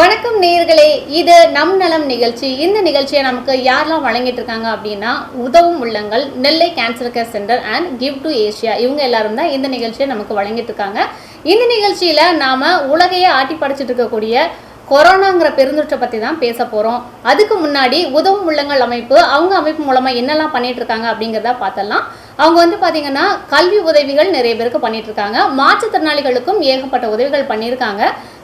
வணக்கம் நேயர்களே, இது நம் நலம் நிகழ்ச்சி. இந்த நிகழ்ச்சியை நமக்கு யாரெல்லாம் வழங்கிட்டு இருக்காங்க அப்படின்னா, Udhavum Ullangal, Nellai cancer care centre and give to Asia, இவங்க எல்லாரும் தான் இந்த நிகழ்ச்சியை நமக்கு வழங்கிட்டு இருக்காங்க. இந்த நிகழ்ச்சியில நாம உலகையே ஆட்டி படைச்சிட்டு இருக்கக்கூடிய கொரோனாங்கிற பெருந்தொற்றை பற்றி தான் பேச போகிறோம். அதுக்கு முன்னாடி உதவும் உள்ளங்கள் அமைப்பு அவங்க அமைப்பு மூலமாக என்னெல்லாம் பண்ணிட்டு இருக்காங்க அப்படிங்கிறத பார்த்தலாம். அவங்க பார்த்தீங்கன்னா கல்வி உதவிகள் நிறைய பேருக்கு பண்ணிட்டு இருக்காங்க. மாற்றுத்திறனாளிகளுக்கும் ஏகப்பட்ட உதவிகள் பண்ணியிருக்காங்க.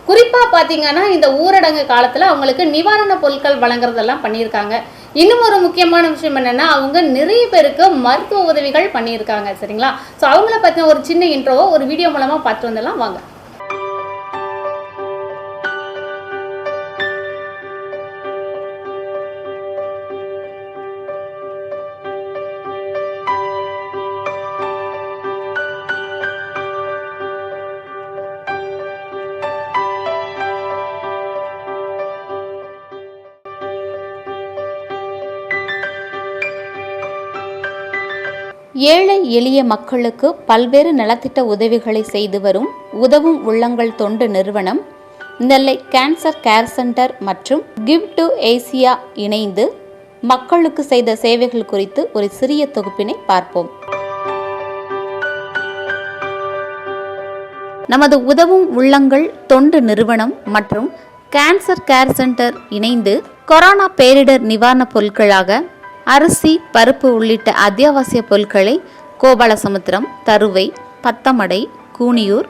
குறிப்பாக பார்த்தீங்கன்னா இந்த ஊரடங்கு காலத்தில் அவங்களுக்கு நிவாரண பொருட்கள் வழங்குறதெல்லாம் பண்ணியிருக்காங்க. இன்னும் ஒரு முக்கியமான விஷயம் என்னென்னா, அவங்க நிறைய பேருக்கு மருத்துவ உதவிகள் பண்ணியிருக்காங்க. சரிங்களா? ஸோ அவங்கள பற்றின ஒரு சின்ன இன்ட்ரோவை ஒரு வீடியோ மூலமாக பார்த்து வந்துடலாம் வாங்க. ஏழை எளிய மக்களுக்கு பல்வேறு நலத்திட்ட உதவிகளை செய்து வரும் உதவும் உள்ளங்கள் தொண்டு நிறுவனம் நெல்லை கேன்சர் கேர் சென்டர் மற்றும் கிவ் டு ஏசியா இணைந்து மக்களுக்கு செய்த சேவைகள் குறித்து ஒரு சிறிய தொகுப்பினை பார்ப்போம். நமது உதவும் உள்ளங்கள் தொண்டு நிறுவனம் மற்றும் கேன்சர் கேர் சென்டர் இணைந்து கொரோனா பேரிடர் நிவாரணப் பொருட்களாக அரிசி, பருப்பு உள்ளிட்ட அத்தியாவசிய பொருட்களை கோபாலசமுத்திரம், தருவை, பத்தமடை, கூனியூர்,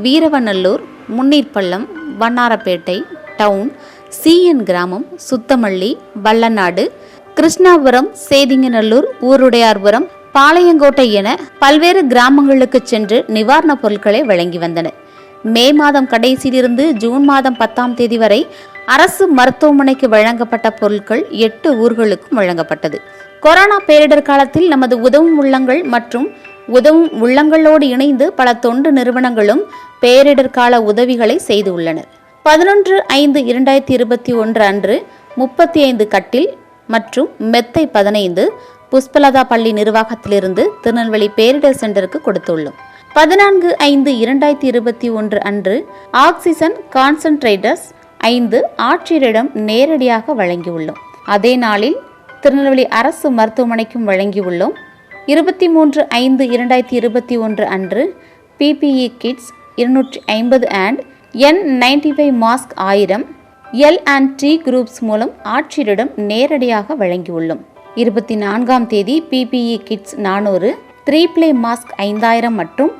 வீரவநல்லூர், முன்னீர்பள்ளம், வண்ணாரப்பேட்டை டவுன், சிஎன் கிராமம், சுத்தமல்லி, வல்லநாடு, கிருஷ்ணாபுரம், சேதிங்கநல்லூர், ஊருடையார்புரம், பாளையங்கோட்டை என பல்வேறு கிராமங்களுக்கு சென்று நிவாரணப் பொருட்களை வழங்கி வந்தனர். மே மாதம் கடைசியிலிருந்து ஜூன் மாதம் 10ஆம் தேதி வரை அரசு மருத்துவமனைக்கு வழங்கப்பட்ட பொருட்கள் 8 ஊர்களுக்கும் வழங்கப்பட்டது. கொரோனா பேரிடர் காலத்தில் நமது உதவும் உள்ளங்கள் மற்றும் உதவும் உள்ளங்களோடு இணைந்து பல தொண்டு நிறுவனங்களும் பேரிடர் கால உதவிகளை செய்து உள்ளனர். 11/5/2021 அன்று 35 கட்டில் மற்றும் மெத்தை 15 புஷ்பலதா பள்ளி நிர்வாகத்திலிருந்து திருநெல்வேலி பேரிடர் சென்டருக்கு கொடுத்துள்ளோம். 14/5/2021 அன்று ஆக்சிஜன் கான்சன்ட்ரேட்டர்ஸ் 5 ஆட்சியரிடம் நேரடியாக வழங்கியுள்ளோம். அதே நாளில் திருநெல்வேலி அரசு மருத்துவமனைக்கும் வழங்கியுள்ளோம். 23/5/2021 அன்று PPE kids 250 and N95 mask 1000 L&T groups மூலம் ஆட்சியரிடம் நேரடியாக வழங்கியுள்ளோம். 24ஆம் தேதி PPE கிட்ஸ் 400, 3-play மாஸ்க் 5000 மற்றும்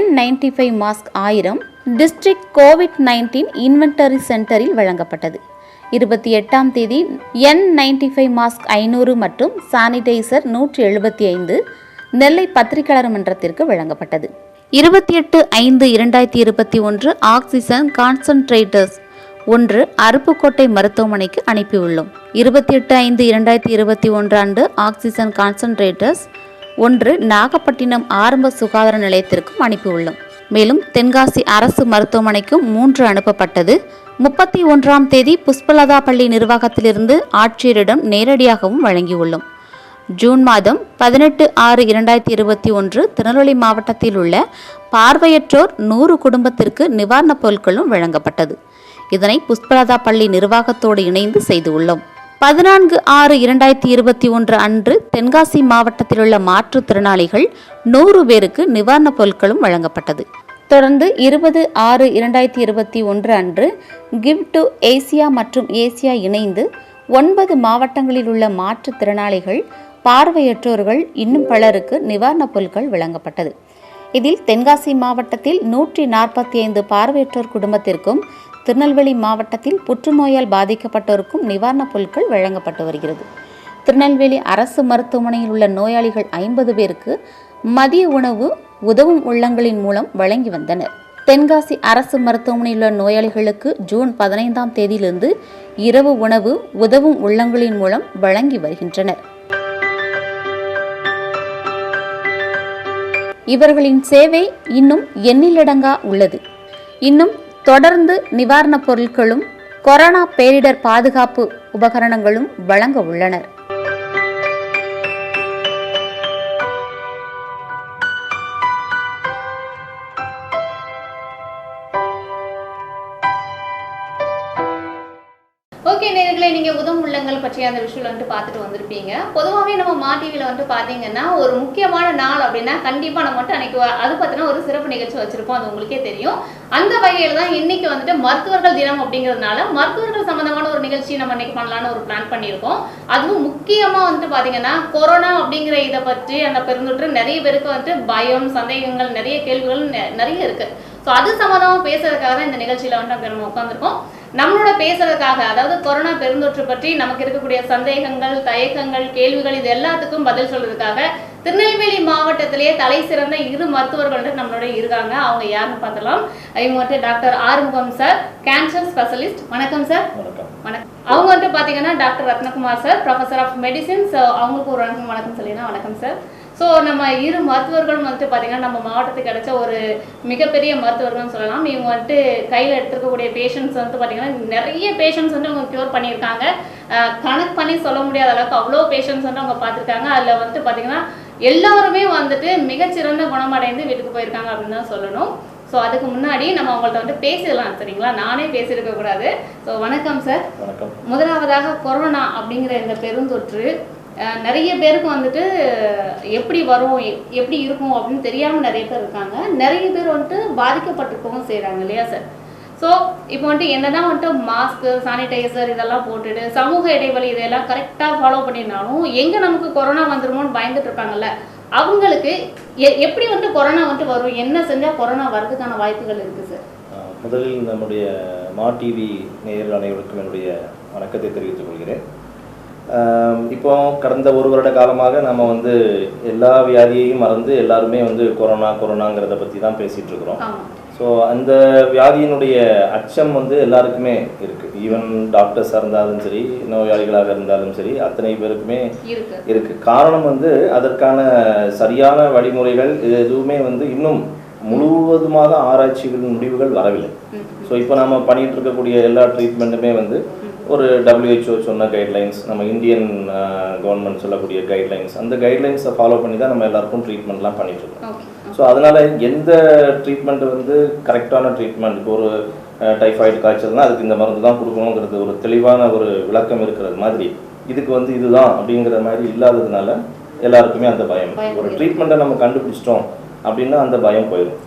N95 mask 1000 district COVID-19 inventory சென்டரில் வழங்கப்பட்டது. 28ஆம் தேதி N95 மாஸ்க் 500 மற்றும் சானிடைசர் 175 நெல்லை பத்திரிகையாளர் மன்றத்திற்கு வழங்கப்பட்டது. 28/5/2021 ஆக்சிஜன் கான்சன்ட்ரேட்டர்ஸ் 1 அருப்புக்கோட்டை மருத்துவமனைக்கு அனுப்பியுள்ளோம். 28/5/2021 அன்று ஆக்சிஜன் கான்சன்ட்ரேட்டர்ஸ் 1 நாகப்பட்டினம் ஆரம்ப சுகாதார நிலையத்திற்கும் அனுப்பியுள்ளோம். மேலும் தென்காசி அரசு மருத்துவமனைக்கும் 3 அனுப்பப்பட்டது. 31ஆம் தேதி புஷ்பலதா பள்ளி நிர்வாகத்திலிருந்து ஆட்சியரிடம் நேரடியாகவும் வழங்கியுள்ளோம். ஜூன் மாதம் 18/6/2021 திருநெல்வேலி மாவட்டத்தில் உள்ள பார்வையற்றோர் 100 குடும்பத்திற்கு நிவாரணப் பொருட்களும் வழங்கப்பட்டது. இதனை புஷ்பலதா பள்ளி நிர்வாகத்தோடு இணைந்து செய்துள்ளோம். 14/6/2021 அன்று தென்காசி மாவட்டத்தில் உள்ள மாற்றுத்திறனாளிகள் 100 பேருக்கு நிவாரணப் பொருட்களும் வழங்கப்பட்டது. தொடர்ந்து 20/6/2021 அன்று கிவ் டு ஏசியா மற்றும் ஏசியா இணைந்து 9 மாவட்டங்களில் உள்ள மாற்றுத்திறனாளிகள், பார்வையற்றோர்கள் இன்னும் பலருக்கு நிவாரணப் பொருட்கள் வழங்கப்பட்டது. இதில் தென்காசி மாவட்டத்தில் 145 பார்வையற்றோர் குடும்பத்திற்கும், திருநெல்வேலி மாவட்டத்தில் புற்றுநோயால் பாதிக்கப்பட்டோருக்கும் நிவாரணப் பொருட்கள் வழங்கப்பட்டு வருகிறது. திருநெல்வேலி அரசு மருத்துவமனையில் உள்ள நோயாளிகள் 50 பேருக்கு மதிய உணவு உதவும் உள்ளங்களின் மூலம் வழங்கி வந்தனர். தென்காசி அரசு மருத்துவமனையில் உள்ள நோயாளிகளுக்கு ஜூன் 15ஆம் தேதியிலிருந்து இரவு உணவு உதவும் உள்ளங்களின் மூலம் வழங்கி வருகின்றனர். இவர்களின் சேவை இன்னும் எண்ணிலடங்கா உள்ளது. இன்னும் தொடர்ந்து நிவாரணப் பொருட்களும் கொரோனா பேரிடர் பாதுகாப்பு உபகரணங்களும் வழங்க உள்ளனர். ஓகே நேயர்களே, நீங்க உதவும் உள்ளங்கள் பற்றி அந்த விஷயம் வந்துட்டு பார்த்துட்டு வந்திருப்பீங்க. பொதுவாகவே நம்ம மா டிவியில் வந்துட்டு பார்த்தீங்கன்னா ஒரு முக்கியமான நாள் அப்படின்னா கண்டிப்பாக நம்ம வந்துட்டு அன்னைக்கு அது பார்த்தீங்கன்னா ஒரு சிறப்பு நிகழ்ச்சி வச்சிருப்போம். அது உங்களுக்கே தெரியும். அந்த வகையில் தான் இன்னைக்கு வந்துட்டு மருத்துவர்கள் தினம் அப்படிங்கிறதுனால மருத்துவர்கள் சம்பந்தமான ஒரு நிகழ்ச்சி நம்ம இன்னைக்கு பண்ணலான்னு ஒரு பிளான் பண்ணியிருக்கோம். அதுவும் முக்கியமாக வந்துட்டு பார்த்தீங்கன்னா கொரோனா அப்படிங்கிற இதை பற்றி அந்த பெருந்தொற்று நிறைய பேருக்கு வந்துட்டு பயம், சந்தேகங்கள், நிறைய கேள்விகள் நிறைய இருக்கு. ஸோ அது சம்மந்தமாக பேசுறதுக்காக தான் இந்த நிகழ்ச்சியில் வந்துட்டு நம்ம உட்காந்துருக்கோம். நம்மளோட பேசுறதுக்காக, அதாவது கொரோனா பெருந்தொற்று பற்றி நமக்கு இருக்கக்கூடிய சந்தேகங்கள், தயக்கங்கள், கேள்விகள் இது எல்லாத்துக்கும் பதில் சொல்றதுக்காக திருநெல்வேலி மாவட்டத்திலேயே தலை சிறந்த 2 மருத்துவர்கள் நம்மளோட இருக்காங்க. அவங்க யாருன்னு பார்த்தலாம். இவங்க வந்துட்டு doctor Arumugam sir, cancer specialist. வணக்கம் சார். வணக்கம். அவங்க வந்துட்டு பார்த்தீங்கன்னா doctor Ratnakumar sir, professor of medicine. So அவங்களுக்கு ஒரு வணக்கம் சொல்லினா. வணக்கம் சார். ஸோ நம்ம 2 மருத்துவர்களும் வந்துட்டு பார்த்தீங்கன்னா நம்ம மாவட்டத்துக்கு கிடைச்ச ஒரு மிகப்பெரிய மருத்துவர்கள்னு சொல்லலாம். இவங்க வந்துட்டு கையில் எடுத்துருக்கக்கூடிய பேஷண்ட்ஸ் வந்துட்டு பார்த்தீங்கன்னா நிறைய பேஷண்ட்ஸ் வந்து அவங்க க்யூர் பண்ணியிருக்காங்க. கணக்கு பண்ணி சொல்ல முடியாத அளவுக்கு அவ்வளோ பேஷண்ட்ஸ் வந்து அவங்க பார்த்துருக்காங்க. அதில் வந்துட்டு பார்த்தீங்கன்னா எல்லாருமே வந்துட்டு மிகச்சிறந்த குணமடைந்து வீட்டுக்கு போயிருக்காங்க அப்படின்னு தான் சொல்லணும். ஸோ அதுக்கு முன்னாடி நம்ம அவங்கள்ட்ட வந்துட்டு பேசிடலாம், சரிங்களா? நானே பேசியிருக்க கூடாது. ஸோ வணக்கம் சார். வணக்கம். முதலாவதாக கொரோனா அப்படிங்கிற இந்த பெருந்தொற்று நிறைய பேருக்கு வந்துட்டு எப்படி வரும், எப்படி இருக்கும் அப்படின்னு தெரியாமல் நிறைய பேர் இருக்காங்க. நிறைய பேர் வந்துட்டு பாதிக்கப்பட்டிருக்கவும் செய்கிறாங்க இல்லையா சார்? ஸோ இப்போ வந்துட்டு என்னதான் வந்துட்டு மாஸ்க்கு, சானிடைசர் இதெல்லாம் போட்டுட்டு சமூக இடைவெளி இதெல்லாம் கரெக்டாக ஃபாலோ பண்ணினாலும் எங்கே நமக்கு கொரோனா வந்துருமோன்னு பயந்துட்டு இருக்காங்கல்ல, அவங்களுக்கு எப்படி வந்துட்டு கொரோனா வந்துட்டு வரும், என்ன செஞ்சால் கொரோனா வர்றதுக்கான வாய்ப்புகள் இருக்குது சார்? முதலில் நம்முடைய மா டிவி நேயர்கள் அனைவருக்கும் என்னுடைய வணக்கத்தை தெரிவித்துக் கொள்கிறேன். இப்போ கடந்த 1 வருட காலமாக நம்ம வந்து எல்லா வியாதியையும் மறந்து எல்லாருமே வந்து கொரோனாங்கிறத பற்றி தான் பேசிகிட்டு இருக்கிறோம். ஸோ அந்த வியாதியினுடைய அச்சம் வந்து எல்லாருக்குமே இருக்குது. ஈவன் டாக்டர்ஸாக இருந்தாலும் சரி, நோயாளிகளாக இருந்தாலும் சரி, அத்தனை பேருக்குமே இருக்குது. காரணம் வந்து அதற்கான சரியான வழிமுறைகள் எதுவுமே வந்து இன்னும் முழுவதுமாக ஆராய்ச்சிகள் முடிவுகள் வரவில்லை. ஸோ இப்போ நம்ம பண்ணிகிட்டு இருக்கக்கூடிய எல்லா ட்ரீட்மெண்ட்டுமே வந்து ஒரு WHO சொன்ன கைட்லைன்ஸ், நம்ம இந்தியன் கவர்மெண்ட் சொல்லக்கூடிய கைட்லைன்ஸ், அந்த கைட்லைன்ஸை ஃபாலோ பண்ணி தான் நம்ம எல்லாருக்கும் ட்ரீட்மெண்ட்லாம் பண்ணிட்டுருக்கோம். ஸோ அதனால் எந்த ட்ரீட்மெண்ட் வந்து கரெக்டான ட்ரீட்மெண்ட், இப்போ ஒரு டைஃபாய்டு காய்ச்சல்னால் அதுக்கு இந்த மருந்து தான் கொடுக்கணுங்கிறது ஒரு தெளிவான ஒரு விளக்கம் இருக்கிறது மாதிரி இதுக்கு வந்து இதுதான் அப்படிங்கிற மாதிரி இல்லாததுனால எல்லாருக்குமே அந்த பயம். ஒரு ட்ரீட்மெண்ட்டை நம்ம கண்டுபிடிச்சிட்டோம் அப்படின்னா அந்த பயம் போயிடும்.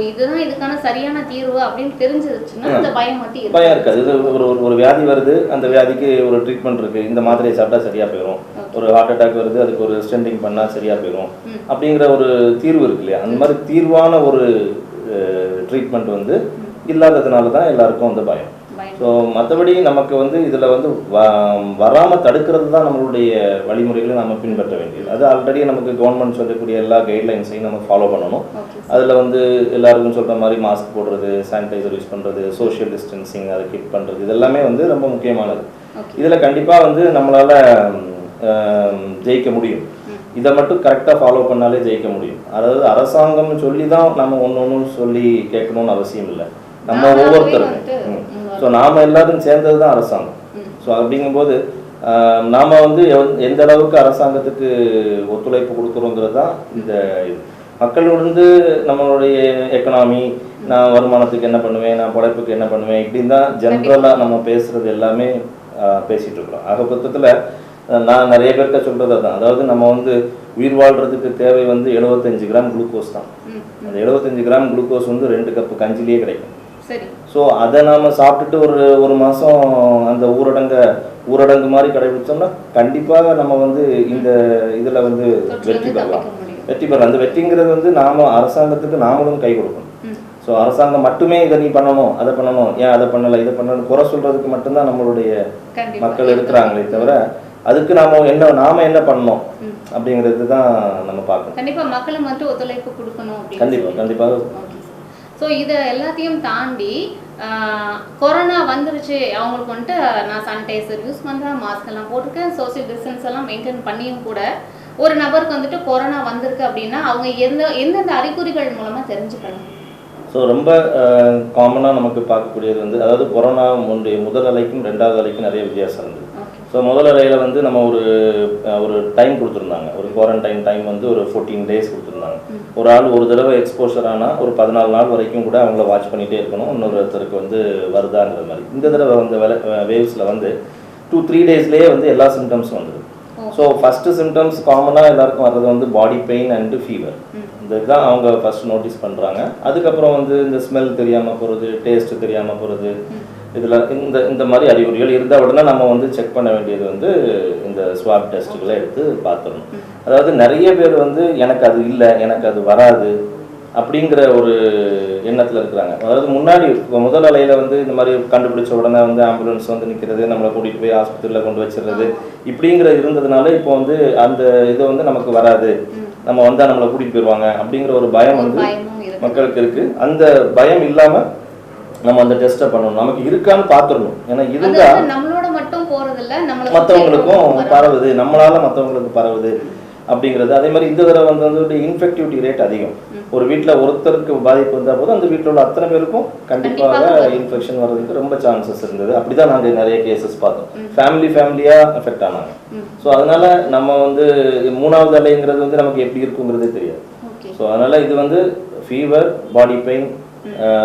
இதுதான் இதுக்கான சரியான தீர்வு அப்படின்னு தெரிஞ்சிருச்சுன்னா அந்த பயம் மட்டும் பயம் இருக்காது. இது ஒரு வியாதி வருது, அந்த வியாதிக்கு ஒரு ட்ரீட்மெண்ட் இருக்கு, இந்த மாத்திரையை சாப்பிட்டா சரியா போயிடும். ஒரு ஹார்ட் அட்டாக் வருது, அதுக்கு ஒரு ஸ்டெண்டிங் பண்ணா சரியா போயிடும் அப்படிங்கிற ஒரு தீர்வு இருக்கு இல்லையா? அந்த மாதிரி தீர்வான ஒரு ட்ரீட்மெண்ட் வந்து இல்லாததுனால தான் எல்லாருக்கும் அந்த பயம். ஸோ மற்றபடி நமக்கு வந்து இதில் வந்து வராமல் தடுக்கிறது தான் நம்மளுடைய வழிமுறைகளை நம்ம பின்பற்ற வேண்டியது. அது ஆல்ரெடி நமக்கு கவர்மெண்ட் சொல்லக்கூடிய எல்லா கைட்லைன்ஸையும் நம்ம ஃபாலோ பண்ணணும். அதில் வந்து எல்லாருக்கும் சொல்கிற மாதிரி மாஸ்க் போடுறது, சானிடைசர் யூஸ் பண்ணுறது, சோஷியல் டிஸ்டன்சிங் அதை கீப் பண்ணுறது, இதெல்லாமே வந்து ரொம்ப முக்கியமானது. இதில் கண்டிப்பாக வந்து நம்மளால் ஜெயிக்க முடியும். இதை மட்டும் கரெக்டாக ஃபாலோ பண்ணாலே ஜெயிக்க முடியும். அதாவது அரசாங்கம்னு சொல்லி தான் நம்ம ஒன்று சொல்லி கேட்கணும்னு அவசியம் இல்லை. நம்ம ஒவ்வொருத்தருமே ஸோ நாம் எல்லாரும் சேர்ந்தது தான் அரசாங்கம். ஸோ அப்படிங்கும்போது நாம் வந்து எந்த அளவுக்கு அரசாங்கத்துக்கு ஒத்துழைப்பு கொடுக்குறோங்கிறது தான் இந்த இது. மக்கள் வந்து நம்மளுடைய எக்கனாமி, நான் வருமானத்துக்கு என்ன பண்ணுவேன், நான் படைப்புக்கு என்ன பண்ணுவேன், இப்படின்னு தான் ஜென்ரலாக நம்ம பேசுகிறது எல்லாமே பேசிகிட்டு இருக்கிறோம். ஆக பட்சத்தில் நான் நிறைய பேர்கிட்ட சொல்கிறது தான், அதாவது நம்ம வந்து உயிர் வாழ்கிறதுக்கு தேவை வந்து 75 கிராம் குளுக்கோஸ் தான். அந்த 75 கிராம் குளுக்கோஸ் வந்து 2 கப்பு கஞ்சிலேயே கிடைக்கும். ஸோ அதை நாம் சாப்பிட்டுட்டு ஒரு மாதம் அந்த ஊரடங்கு மாதிரி கடைபிடிச்சோம்னா கண்டிப்பாக நம்ம வந்து இந்த இதில் வந்து வெற்றி பெறலாம். அந்த வெற்றிங்கிறது வந்து நாம் அரசாங்கத்துக்கு நாமளும் கை கொடுக்கணும். ஸோ அரசாங்கம் மட்டுமே இதை நீ பண்ணணும், அதை பண்ணணும், ஏன் அதை பண்ணலை, இதை பண்ணணும் குறை சொல்கிறதுக்கு மட்டும்தான் நம்மளுடைய மக்கள் இருக்கிறாங்களே தவிர அதுக்கு நாம என்ன பண்ணணும் அப்படிங்கிறது தான் நம்ம பார்க்கணும். கண்டிப்பாக மக்களும் மட்டும் ஒத்துழைப்பு கொடுக்கணும். கண்டிப்பாக. ஸோ இதை எல்லாத்தையும் தாண்டி கொரோனா வந்துருச்சு, அவங்களுக்கு வந்துட்டு நான் சானிடைசர் யூஸ் பண்ணுறேன், மாஸ்க் எல்லாம் போட்டிருக்கேன், சோசியல் டிஸ்டன்ஸ் எல்லாம் மெயின்டைன் பண்ணியும் கூட ஒரு நபருக்கு வந்துட்டு கொரோனா வந்திருக்கு அப்படின்னா அவங்க எந்தெந்த அறிகுறிகள் மூலமாக தெரிஞ்சுக்கணும்? ஸோ ரொம்ப காமனாக நமக்கு பார்க்கக்கூடியது வந்து, அதாவது கொரோனா முதல் அலைக்கும் 2வது அலைக்கும் நிறைய வித்தியாசம் இருந்தது. ஸோ முதல் அலையில் வந்து நம்ம ஒரு டைம் கொடுத்துருந்தாங்க, ஒரு குவாரண்டைன் டைம் வந்து ஒரு 14 டேஸ் கொடுத்துருந்தாங்க. ஒரு ஆள் ஒரு தடவை எக்ஸ்போஷர் ஆனால் ஒரு 14 நாள் வரைக்கும் கூட அவங்கள வாட்ச் பண்ணிகிட்டே இருக்கணும், இன்னொருத்தருக்கு வந்து வருதாங்கிற மாதிரி. இந்த தடவை வந்து வேவ்ஸில் வந்து 2-3 டேஸ்லேயே வந்து எல்லா சிம்டம்ஸும் வந்துடும். ஸோ ஃபஸ்ட்டு சிம்டம்ஸ் காமனாக எல்லாருக்கும் வர்றது வந்து பாடி பெயின் அண்டு ஃபீவர். இதுதான் அவங்க ஃபஸ்ட் நோட்டீஸ் பண்ணுறாங்க. அதுக்கப்புறம் வந்து இந்த ஸ்மெல் தெரியாமல் போகிறது, டேஸ்ட்டு தெரியாமல் போகிறது, இதில் இந்த மாதிரி அறிகுறிகள் இருந்தால் உடனே நம்ம வந்து செக் பண்ண வேண்டியது வந்து இந்த ஸ்வாப் டெஸ்ட்டுகளை எடுத்து பார்த்துடணும். அதாவது நிறைய பேர் வந்து எனக்கு அது இல்லை, எனக்கு அது வராது அப்படிங்கிற ஒரு எண்ணத்தில் இருக்கிறாங்க. அதாவது முன்னாடி முதல் அலையில் வந்து இந்த மாதிரி கண்டுபிடிச்ச உடனே வந்து ஆம்புலன்ஸ் வந்து நிற்கிறது, நம்மளை கூட்டிகிட்டு போய் ஆஸ்பத்திரியில் கொண்டு வச்சிடுறது இப்படிங்கிற இருந்ததுனால இப்போ வந்து அந்த இதை வந்து நமக்கு வராது, நம்ம வந்தால் நம்மளை கூட்டிகிட்டு போயிடுவாங்க அப்படிங்கிற ஒரு பயம் வந்து மக்களுக்கு இருக்குது. அந்த பயம் இல்லாமல் நம்ம அந்த டெஸ்ட்டை பண்ணணும், நமக்கு இருக்கான்னு பார்த்துடணும். ஏன்னா இருந்தால் நம்மளோட மட்டும் போகிறதில்ல, மற்றவங்களுக்கும் பரவுது, நம்மளால் மற்றவங்களுக்கு பரவுது அப்படிங்கிறது. அதே மாதிரி இந்த தடவை வந்து இன்ஃபெக்டிவிட்டி ரேட் அதிகம். ஒரு வீட்டில் ஒருத்தருக்கு பாதிப்பு வந்தால் போது அந்த வீட்டில் உள்ள அத்தனை பேருக்கும் கண்டிப்பாக இன்ஃபெக்ஷன் வர்றதுக்கு ரொம்ப சான்சஸ் இருந்தது. அப்படி தான் நாங்கள் நிறைய கேசஸ் பார்த்தோம். ஃபேமிலியாக அஃபெக்ட் ஆனாங்க. ஸோ அதனால நம்ம வந்து 3வது அலைங்கிறது வந்து நமக்கு எப்படி இருக்குங்கிறதே தெரியாது. ஸோ அதனால இது வந்து ஃபீவர், பாடி பெயின்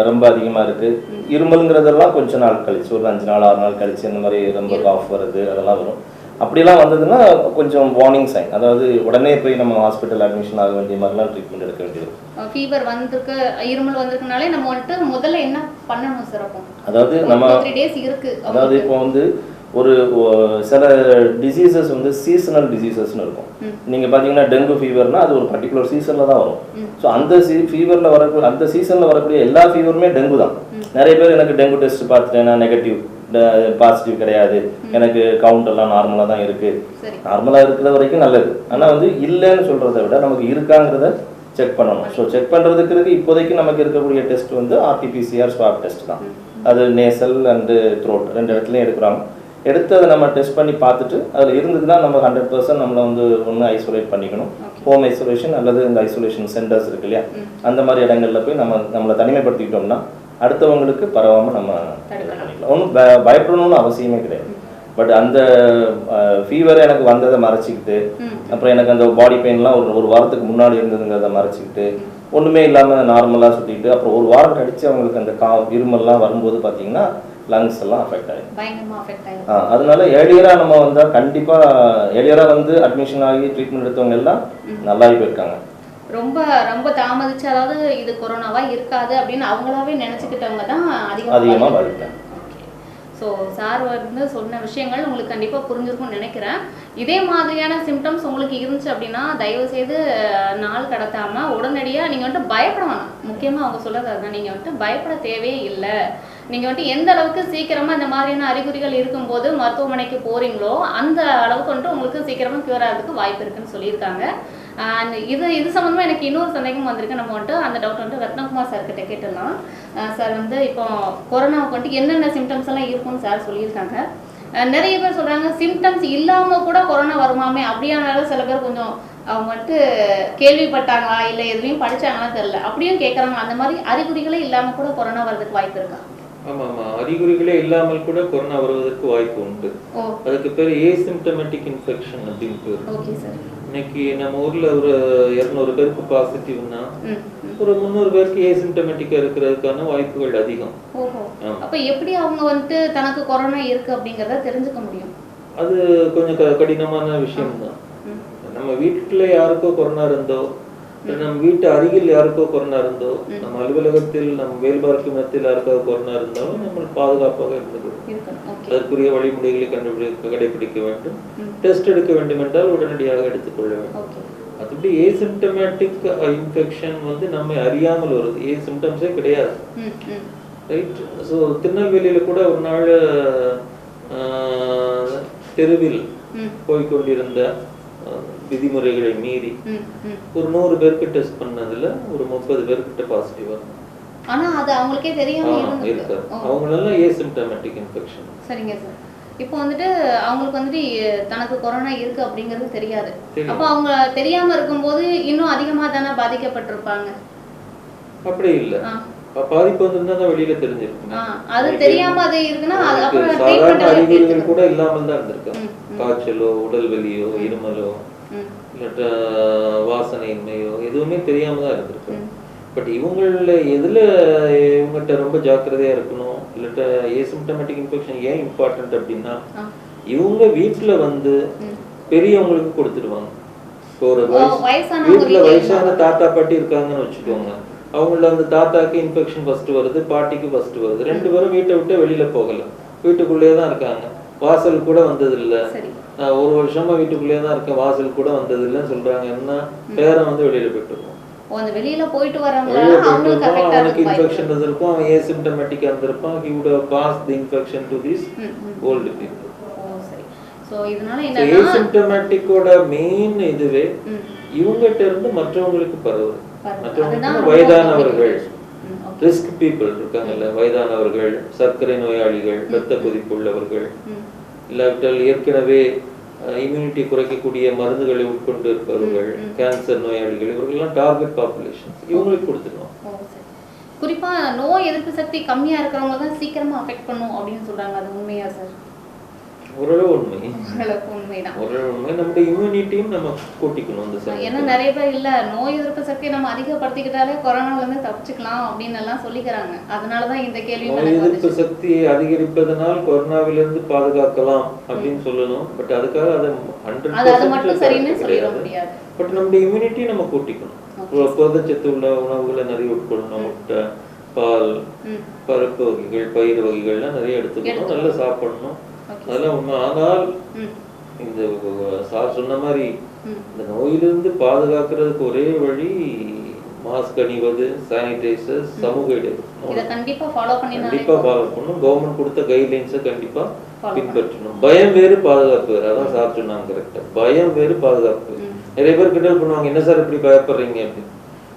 ரொம்ப அதிகமாக இருக்குது. இருமலுங்கிறதெல்லாம் கொஞ்ச நாள் கழிச்சு, ஒரு 5 நாள் 6 நாள் கழிச்சு இந்த மாதிரி ரொம்ப காஃப் வருது, அதெல்லாம் வரும். அப்படிலாம் வந்ததுன்னா கொஞ்சம் வார்னிங் சைன், அதாவது உடனே போய் நம்ம ஹாஸ்பிட்டல் அட்மிஷன் ஆக வேண்டிய மாதிரிலாம் ட்ரீட்மெண்ட் எடுக்க வேண்டியது. ஃபீவர் வந்திருக்கு, இருமல் வந்திருக்கனாலே நம்ம வந்துட்டு முதல்ல என்ன பண்ணணும் சிறப்போம்? அதாவது நம்ம 3 டேஸ் இருக்கு. அதாவது இப்போ வந்து ஒரு சில டிசீசஸ் வந்து சீசனல் டிசீசஸ்னு இருக்கும். நீங்கள் பார்த்தீங்கன்னா டெங்கு ஃபீவர்னா அது ஒரு பர்டிகுலர் சீசனில் தான் வரும். ஸோ அந்த ஃபீவரில் வரக்கூடிய அந்த சீசனில் வரக்கூடிய எல்லா ஃபீவருமே டெங்கு தான். நிறைய பேர் எனக்கு டெங்கு டெஸ்ட் பார்த்துட்டேன்னா நெகட்டிவ், பாசிட்டிவ் கிடையாது, எனக்கு கவுண்ட் எல்லாம் நார்மலாக தான் இருக்குது. நார்மலாக இருக்கிற வரைக்கும் நல்லது. ஆனால் வந்து இல்லைன்னு சொல்கிறத விட நமக்கு இருக்காங்கிறத செக் பண்ணணும். ஸோ செக் பண்ணுறதுக்கு இப்போதைக்கு நமக்கு இருக்கக்கூடிய டெஸ்ட் வந்து RT-PCR ஸ்வாப் டெஸ்ட் தான். அது நேசல் அண்டு த்ரோட் 2 இடத்துலையும் எடுக்கிறாங்க. எடுத்து அதை நம்ம டெஸ்ட் பண்ணி பார்த்துட்டு அதில் இருந்ததுன்னா நம்ம 100% நம்மளை வந்து ஒன்று ஐசோலேட் பண்ணிக்கணும். ஹோம் ஐசோலேஷன் அல்லது இந்த ஐசோலேஷன் சென்டர்ஸ் இருக்கு இல்லையா, அந்த மாதிரி இடங்களில் போய் நம்மளை தனிமைப்படுத்திக்கிட்டோம்னா அடுத்தவங்களுக்கு பரவாமல் நம்ம பண்ணிக்கலாம். ஒன்றும் பயப்படணும்னு அவசியமே கிடையாது. பட் அந்த ஃபீவர் எனக்கு வந்ததை மறைச்சிக்கிட்டு, அப்புறம் எனக்கு அந்த பாடி பெயின்லாம் ஒரு வாரத்துக்கு முன்னாடி இருந்ததுங்கிறத மறைச்சிக்கிட்டு, ஒன்றுமே இல்லாமல் நார்மலாக சுற்றிட்டு அப்புறம் ஒரு வாரம் கழித்து அவங்களுக்கு அந்த இருமல்லாம் வரும்போது பார்த்தீங்கன்னா லங்ஸ் எல்லாம் அஃபெக்ட் ஆகிடும். அதனால ஏர்லியராக நம்ம வந்தால் கண்டிப்பாக ஏர்லியராக வந்து அட்மிஷன் ஆகி ட்ரீட்மெண்ட் எடுத்தவங்க எல்லாம் நல்லாவே போயிருக்காங்க. ரொம்ப ரொம்ப தாமதிச்சு, அதாவது இது கொரோனாவா இருக்காது அப்படின்னு அவங்களாவே நினச்சிக்கிட்டவங்க தான் அதிகமாக பாதிக்காங்க. ஸோ சார் வந்து சொன்ன விஷயங்கள் உங்களுக்கு கண்டிப்பாக புரிஞ்சிருக்கும்னு நினைக்கிறேன். இதே மாதிரியான சிம்டம்ஸ் உங்களுக்கு இருந்துச்சு அப்படின்னா தயவுசெய்து நாள் கடத்தாமல் உடனடியாக நீங்கள் வந்துட்டு பயப்பட வேணாம். முக்கியமாக அவங்க சொல்கிறது அதுதான், நீங்கள் வந்துட்டு பயப்பட தேவையே இல்லை. நீங்கள் வந்துட்டு எந்த அளவுக்கு சீக்கிரமாக இந்த மாதிரியான அறிகுறிகள் இருக்கும்போது மருத்துவமனைக்கு போகிறீங்களோ அந்த அளவுக்கு வந்துட்டு உங்களுக்கு சீக்கிரமாக க்யூர் ஆகிறதுக்கு வாய்ப்பு இருக்குன்னு சொல்லியிருக்காங்க. அண்ட் இது சம்மந்தமாக எனக்கு இன்னொரு சந்தேகம் வந்திருக்கு. நம்ம வந்துட்டு அந்த டவுட் வந்துட்டு ரத்னகுமார் சார்கிட்ட கேட்டுடலாம். சார் வந்து இப்போ கொரோனாவுக்கு வந்துட்டு என்னென்ன சிம்டம்ஸ் எல்லாம் இருக்குன்னு சார் சொல்லியிருக்காங்க. நிறைய பேர் சொல்கிறாங்க சிம்டம்ஸ் இல்லாமல் கூட கொரோனா வருமாமே, அப்படியானாலும் சில பேர் கொஞ்சம் அவங்க வந்துட்டு கேள்விப்பட்டாங்களா இல்லை எதுலையும் படித்தாங்களா தெரியல, அப்படியும் கேட்குறாங்க. அந்த மாதிரி அறிகுறிகளே இல்லாமல் கூட கொரோனா வர்றதுக்கு வாய்ப்பு இருக்கா? ஆமாம்மா, அறிகுறிகளே இல்லாமல் கூட கொரோனா வருவதற்கு வாய்ப்பு உண்டு. அதுக்கு பேர் ஏசிம்டமேட்டிக் இன்ஃபெக்ஷன் அப்படின்னு பேர். Okay sir. இன்னைக்கு நம்ம ஊர்ல ஒரு 200 பேருக்கு பாசிட்டிவ்னா ஒரு 300 பேருக்கு ஏசிம்டமேட்டிக்கா இருக்கிறதுக்கான வாய்ப்புகள் அதிகம். அப்ப எப்படி அவங்க வந்துட்டு தனக்கு கொரோனா இருக்கு அப்படிங்கறத தெரிஞ்சுக்க முடியும்? அது கொஞ்சம் கடினமான விஷயம் தான். நம்ம வீட்டுல யாருக்கோ கொரோனா இருந்தோ, நம்ம வீட்டு அருகில் யாருக்கோ கொரோனா இருந்தோ, நம்ம அலுவலகத்தில் நம்ம வேலை பார்க்கும் இடத்தில் யாருக்கோ கொரோனா இருந்தாலும் நம்ம பாதுகாப்பாக இருந்தது. அதற்குரிய வழிமுறைகளை கடைபிடிக்க வேண்டும். டெஸ்ட் எடுக்க வேண்டும் என்றால் உடனடியாக எடுத்துக்கொள்ள வேண்டும். அதுபடி ஏசிம்டமேட்டிக் இன்ஃபெக்ஷன் வந்து நம்ம அறியாமல் வருது, சிம்டம்ஸே கிடையாது. ரைட். ஸோ திருநெல்வேலியில கூட ஒரு நாள் தெருவில் போய்கொண்டிருந்த விதிமுறைகளை மீறி ஒரு 100 பேருக்கு டெஸ்ட் பண்ணதுல ஒரு 30 பேர்கிட்ட பாசிட்டிவ் வரும். ஆனா அது அவங்களுக்கே தெரியாம இருக்கு. அவங்களெல்லாம் ஏசிம்டமேட்டிக் இன்ஃபெக்ஷன். சரிங்க சார். இப்போ வந்துட்டு அவங்களுக்கு வந்துட்டு தனக்கு கொரோனா இருக்கு அப்படிங்கிறது தெரியாது. அப்போ அவங்க தெரியாம இருக்கும்போது இன்னும் அதிகமா தானே பாதிக்கப்பட்டிருப்பாங்க? அப்படி இல்ல, பாதிப்பு வந்திருந்தா வெளியில தெரிஞ்சிருக்கும். அது தெரியாம அது இருக்குன்னா சாதாரண அறிகுறிகள் கூட இல்லாமல் தான் இருந்திருக்கும். காய்ச்சலோ, உடல் வலியோ, இருமலோ, இல்லாட்ட வாசனையின்மையோ எதுவுமே தெரியாம தான் இருந்திருக்கும். பட் இவங்கள எதுல இவங்ககிட்ட ரொம்ப ஜாக்கிரதையா இருக்கணும், இல்லாட்ட ஏசிம்டமேட்டிக் இன்ஃபெக்ஷன் ஏன் இம்பார்ட்டன்ட் அப்படின்னா இவங்க வீட்டுல வந்து பெரியவங்களுக்கு கொடுத்துடுவாங்க. இப்போ ஒரு வயசானவங்க வீட்டுல வயசான தாத்தா பாட்டி இருக்காங்கன்னு வச்சுக்கோங்க, அவங்கள அந்த தாத்தாக்கு இன்ஃபெக்ஷன் ஃபர்ஸ்ட் வருது, பாட்டிக்கு ஃபர்ஸ்ட் வருது. 2 பேரும் வீட்டை விட்டு வெளியில போகல, வீட்டுக்குள்ளேயே தான் இருக்காங்க. வாசல் கூட வந்தது இல்ல, நான் 1 வருஷமா வீட்டுக்குள்ளேயே தான் இருக்கேன், வாசல் கூட வந்தது இல்லைன்னு சொல்றாங்க. என்ன பேரன் வந்து வெளியில போயிட்டு அந்த வெளியில போயிட்டு வரவங்களால அவங்களுக்கு அஃபெக்ட் அவனுக்கு இன்ஃபெக்ஷன் இருந்திருக்கும், அவன் ஏசிம்டமேட்டிக்கா இருந்திருப்பான். he would have passed the infection to these old people. சரி. சோ இதனால என்னன்னா ஏசிம்டமேட்டிக்கோட மெயின் இதுவே இவங்ககிட்ட இருந்து மற்றவங்களுக்கு பரவுது. மற்றவங்க வயதானவர்கள், ரிஸ்க் பீப்புள் இருக்காங்கல்ல, வயதானவர்கள், சர்க்கரை நோயாளிகள், இரத்த கொதிப்பு உள்ளவர்கள், இல்லாவிட்டால் ஏற்கனவே இம்யூனிட்டி குறைக்கக்கூடிய மருந்துகளை உட்கொண்டு இருப்பவர்கள், கேன்சர் நோயாளிகள், இவர்கள்லாம் டார்கெட் பாப்புலேஷன். இவங்களுக்கு கொடுத்துருவோம். குறிப்பா நோய் எதிர்ப்பு சக்தி கம்மியா இருக்கிறவங்க தான் சீக்கிரமா அஃபெக்ட் பண்ணும் அப்படின்னு சொல்றாங்க. அது உண்மையா சார்? ஓரளவு உண்மை, உண்மைதான். ஓரளவு உண்மை. நம்முடைய இம்யூனிட்டியும் நம்ம கூட்டிக்கணும். அந்த ஏன்னா நிறைய பேர் இல்ல நோய் எதிர்ப்பு சக்தியை நம்ம அதிகப்படுத்திக்கிட்டாலே கொரோனால இருந்து தப்பிச்சுக்கலாம் அப்படின்னு எல்லாம் சொல்லிக்கிறாங்க. அதனாலதான் இந்த கேள்வி. நோய் எதிர்ப்பு சக்தியை அதிகரிப்பதனால் கொரோனாவிலிருந்து பாதுகாக்கலாம் அப்படின்னு சொல்லணும். பட் அதுக்காக அதை 100% சரின்னு சொல்லிட முடியாது. பட் நம்முடைய இம்யூனிட்டி நம்ம கூட்டிக்கணும். புரதச்சத்து உள்ள உணவுகளை நிறைய உட்கொள்ளணும். முட்டை, பால், பருப்பு வகைகள், பயிர் வகைகள்லாம் நிறைய எடுத்துக்கணும், நல்லா சாப்பிடணும். அதெல்லாம் உண்மை. ஆனால் இந்த சார் சொன்ன மாதிரி இந்த நோயிலிருந்து பாதுகாக்கிறதுக்கு ஒரே வழி மாஸ்க் அணிவது, சானிடைசர், சமூக இடைவெளி கண்டிப்பா ஃபாலோ பண்ணணும். கவர்மெண்ட் கொடுத்த கைட்லைன்ஸை கண்டிப்பா பின்பற்றணும். பயம் வேறு பாதுகாப்பு வேறு. அதான் சார் சொன்னாங்க கரெக்டா. பயம் வேறு பாதுகாப்பு. நிறைய பேர் கிண்டல் பண்ணுவாங்க, என்ன சார் இப்படி பயப்படுறீங்க அப்படின்னு.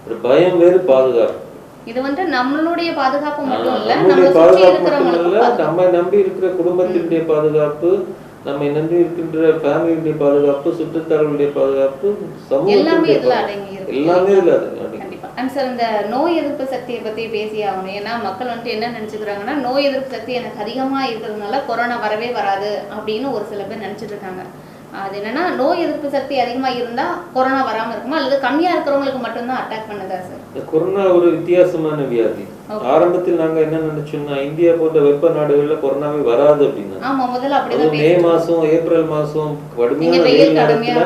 ஒரு பயம் வேறு பாதுகாப்பு. இது வந்து நம்மளுடைய பாதுகாப்பு மட்டும் இல்ல, நம்மளுடைய பாதுகாப்பு மட்டும் இல்ல, நம்ம நம்பி இருக்கிற குடும்பத்தினுடைய பாதுகாப்பு, நம்ம நம்பி இருக்கின்ற ஃபேமிலியுடைய பாதுகாப்பு, சுற்றுத்தார்களுடைய பாதுகாப்பு, எல்லாமே இதுல அடங்கி. கண்டிப்பா. அண்ட் சார் இந்த நோய் எதிர்ப்பு சக்தியை பத்தி பேசி ஆகணும். ஏன்னா மக்கள் வந்து என்ன நினைச்சுக்கிறாங்கன்னா நோய் எதிர்ப்பு சக்தி எனக்கு அதிகமா இருக்கிறதுனால கொரோனா வரவே வராது அப்படின்னு ஒரு சில பேர் நினைச்சிட்டு இருக்காங்க. அது என்னன்னா நோய் எதிர்ப்பு சக்தி அதிகமா இருந்தா கொரோனா வராம இருக்குமா அல்லது கம்மியா இருக்கிறவங்களுக்கு மட்டும்தான் அட்டாக் பண்ணுதா சார்? கொரோனா ஒரு வித்தியாசமான வியாதி. ஆரம்பத்தில் நாங்க என்ன நினைச்சோம்னா இந்தியா போன்ற வெப்ப நாடுகள்ல கொரோனாவே வராது அப்படின்னா. ஆமா, முதல்ல அப்படிதான். மே மாசம், ஏப்ரல் மாசம் கடுமையான வெயில் நேரத்துல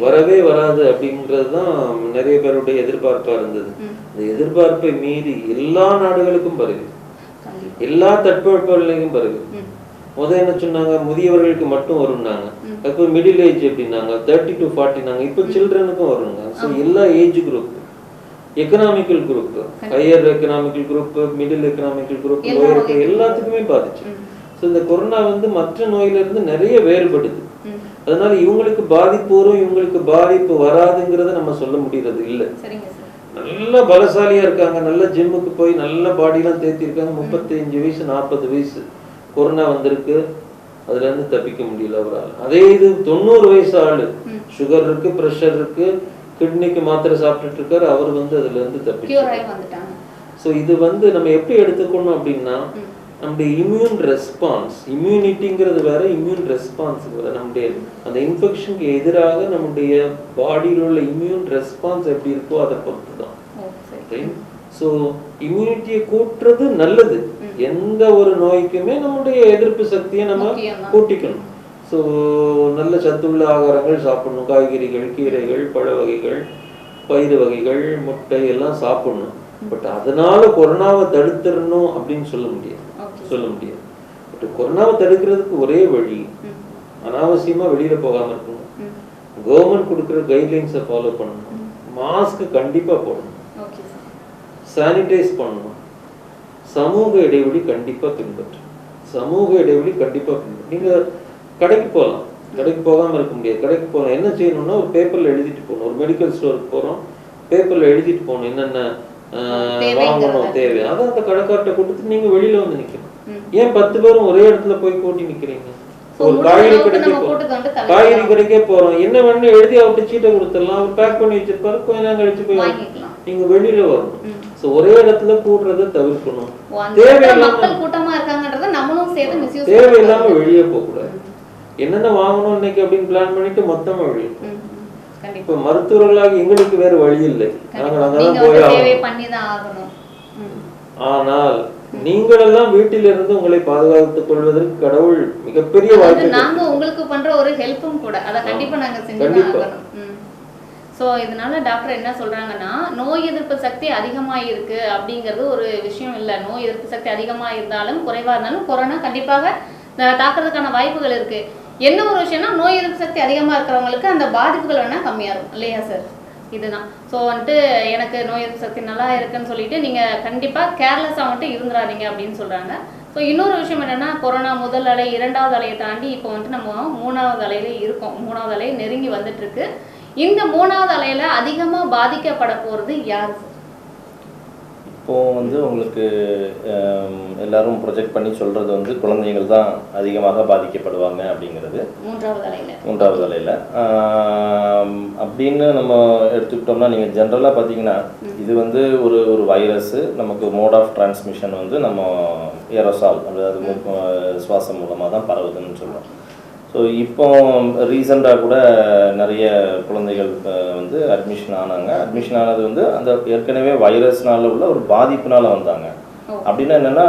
வரவே வராது அப்படிங்கறதுதான் நிறைய பேருடைய எதிர்பார்ப்பா இருந்தது. இந்த எதிர்பார்ப்பை மீறி எல்லா நாடுகளுக்கும் பரவி, எல்லா தட்பவெப்ப நிலைக்கும் பரவி. முதல் என்ன சொன்னாங்க, முதியவர்களுக்கு மட்டும் வரும்னாங்க. அப்போ மிடில் ஏஜ் அப்படின்னாங்க, 30 to 40 நாங்க. இப்போ சில்ட்ரனுக்கும் வருங்க. ஸோ எல்லா age group, economical group, higher economical group, middle economical group, lower, எல்லாத்துக்குமே பாதிச்சு. ஸோ இந்த கொரோனா வந்து மற்ற நோயில இருந்து நிறைய வேறுபடுது. அதனால இவங்களுக்கு பாதிப்பு வரும், இவங்களுக்கு பாதிப்பு வராதுங்கிறத நம்ம சொல்ல முடியறது இல்லை. நல்ல பலசாலியா இருக்காங்க, நல்ல ஜிம்முக்கு போய் நல்ல பாடியெல்லாம் தேர்த்திருக்காங்க, 35 வயசு 40 வயசு கொரோனா வந்திருக்கு, அதுல இருந்து தப்பிக்க முடியல அவரால். அதே இது 90 வயசு ஆளு, சுகர் இருக்கு, பிரஷர் இருக்கு, கிட்னிக்கு மாத்திரை சாப்பிட்டுட்டு இருக்காரு, அவர் வந்து அதுல இருந்து தப்பிச்சு. ஸோ இது வந்து நம்ம எப்படி எடுத்துக்கணும் அப்படின்னா நம்முடைய இம்யூன் ரெஸ்பான்ஸ், இம்யூனிட்டிங்கிறது வேற, இம்யூன் ரெஸ்பான்ஸ் வேற. நம்முடைய அந்த இன்ஃபெக்ஷனுக்கு எதிராக நம்முடைய பாடியில் உள்ள இம்யூன் ரெஸ்பான்ஸ் எப்படி இருக்கோ அதை பொறுத்து தான். ஸோ இம்யூனிட்டியை கூட்டுறது நல்லது. எந்த ஒரு நோய்க்குமே நம்முடைய எதிர்ப்பு சக்தியை நம்ம கூட்டிக்கணும். ஸோ நல்ல சத்துள்ள ஆகாரங்கள் சாப்பிடணும், காய்கறிகள், கீரைகள், பழ வகைகள், பயிறு வகைகள், முட்டை எல்லாம் சாப்பிடணும். பட் அதனால கொரோனாவை தடுத்துடணும் அப்படின்னு சொல்ல முடியாது. பட் கொரோனாவை தடுக்கிறதுக்கு ஒரே வழி அனாவசியமா வெளியில போகாம இருக்கணும், கவர்மெண்ட் கொடுக்குற கைட்லைன்ஸை ஃபாலோ பண்ணணும், மாஸ்க் கண்டிப்பா போடணும், சானிடைஸ் பண்ணணும், சமூக இடைவெளி கண்டிப்பா பின்பற்றணும். நீங்க கடைக்கு போகலாம், கடைக்கு போகாம இருக்க முடியாது. கடைக்கு போகலாம், என்ன செய்யணும்னா ஒரு பேப்பர்ல எழுதிட்டு போகணும். ஒரு மெடிக்கல் ஸ்டோருக்கு போறோம், பேப்பர்ல எழுதிட்டு போகணும் என்னென்ன வாங்கணும் தேவை. அதை அந்த கடைக்கார்ட்ட கொடுத்துட்டு நீங்க வெளியில வந்து நிக்கணும். ஏன் 10 பேரும் ஒரே இடத்துல போய் கூட்டி நிக்கிறீங்க? ஒரு காய்கறி கடைக்கே போறோம், என்ன வேணும் எழுதி அவர்கிட்ட சீட்டை கொடுத்துடலாம், அவர் பேக் பண்ணி வச்சிருப்பாரு, கொஞ்ச நேரம் கழிச்சு போய் நீங்க வெளியில வரணும். சோ ஒரே இடத்துல கூடுறத தவிர்க்கணும். தேவையில்லாம வெளியே போக கூடாது. என்னென்ன வாங்கணும் இன்னைக்கு அப்படின்னு பிளான் பண்ணிட்டு மொத்தமா வெளியே. இப்ப மருத்துவர்களாக எங்களுக்கு வேற வழி இல்லை, நாங்க அங்கதான் போய் ஆகணும். ஆனால் நீங்கள் எல்லாம் வீட்டிலிருந்து உங்களை பாதுகாத்துக் கொள்வதற்கு கடவுள் மிகப்பெரிய அது வாய்ப்பு நாங்க உங்களுக்கு பண்ற ஒரு ஹெல்ப்பும் கூட, அதை கண்டிப்பா நாங்க செஞ்சுதான் ஆகணும். ஸோ இதனால டாக்டர் என்ன சொல்றாங்கன்னா, நோய் எதிர்ப்பு சக்தி அதிகமா இருக்கு அப்படிங்கிறது ஒரு விஷயம் இல்லை. நோய் எதிர்ப்பு சக்தி அதிகமா இருந்தாலும் குறைவா இருந்தாலும் கொரோனா கண்டிப்பாக தாக்குறதுக்கான வாய்ப்புகள் இருக்கு. என்ன ஒரு விஷயம்னா, நோய் எதிர்ப்பு சக்தி அதிகமா இருக்கிறவங்களுக்கு அந்த பாதிப்புகள் வேணா கம்மியா இருக்கும் இல்லையா சார்? இதுதான். ஸோ வந்துட்டு எனக்கு நோய் எதிர்ப்பு சக்தி நல்லா இருக்குன்னு சொல்லிட்டு நீங்க கண்டிப்பா கேர்லெஸ்ஸாக வந்துட்டு இருந்துடாதீங்க அப்படின்னு சொல்றாங்க. ஸோ இன்னொரு விஷயம் என்னன்னா, கொரோனா முதல் அலை 2வது அலையை தாண்டி இப்போ வந்துட்டு நம்ம 3வது அலையில இருக்கோம். 3வது அலை நெருங்கி வந்துட்டு இருக்கு. இந்த 3வது அலையில அதிகமா பாதிக்கப்பட போறது யாரு? இப்போ வந்து உங்களுக்கு எல்லாரும் ப்ரொஜெக்ட் பண்ணி சொல்றது வந்து குழந்தைகள் தான் அதிகமாக பாதிக்கப்படுவாங்க அப்படிங்கிறது 3வது அலையில. அப்படின்னு நம்ம எடுத்துக்கிட்டோம்னா, நீங்கள் ஜென்ரலாக பார்த்தீங்கன்னா இது வந்து ஒரு வைரஸ், நமக்கு மோட் ஆஃப் டிரான்ஸ்மிஷன் வந்து நம்ம ஏரோசால், அதாவது சுவாசம் மூலமாக தான் பரவுதுன்னு சொல்கிறோம். ஸோ இப்போ ரீசெண்டாக கூட நிறைய குழந்தைகள் வந்து அட்மிஷன் ஆனாங்க. அட்மிஷன் ஆனது வந்து அந்த ஏற்கனவே வைரஸ்னால உள்ள ஒரு பாதிப்புனால வந்தாங்க. அப்படின்னா என்னென்னா,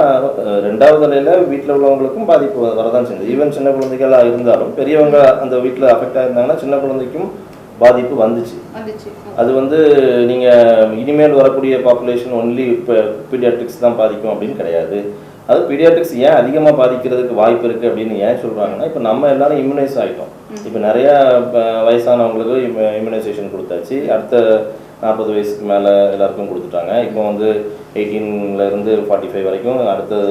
2வது அலையில வீட்டில் உள்ளவங்களுக்கும் பாதிப்பு வரதான் செஞ்சது. ஈவன் சின்ன குழந்தைகளாக இருந்தாலும் பெரியவங்க அந்த வீட்டில் அஃபெக்ட் ஆகிருந்தாங்கன்னா சின்ன குழந்தைக்கும் பாதிப்பு வந்துச்சு. அது வந்து நீங்கள் இனிமேல் வரக்கூடிய பாப்புலேஷன் ஒன்லி இப்போ பீடியாட்ரிக்ஸ் தான் பாதிக்கும் அப்படின்னு கிடையாது. அது பீடியாட்ரிக்ஸ் ஏன் அதிகமாக பாதிக்கிறதுக்கு வாய்ப்பு இருக்குது அப்படின்னு ஏன் சொல்கிறாங்கன்னா, இப்போ நம்ம எல்லாரும் இம்யூனைஸ் ஆகிட்டோம். இப்போ நிறையா வயசானவங்களுக்கு இம்யூனைசேஷன் கொடுத்தாச்சு. அடுத்த 40 வயசுக்கு மேலே எல்லாருக்கும் கொடுத்துட்டாங்க. இப்போ வந்து 18 to 45 வரைக்கும் அடுத்த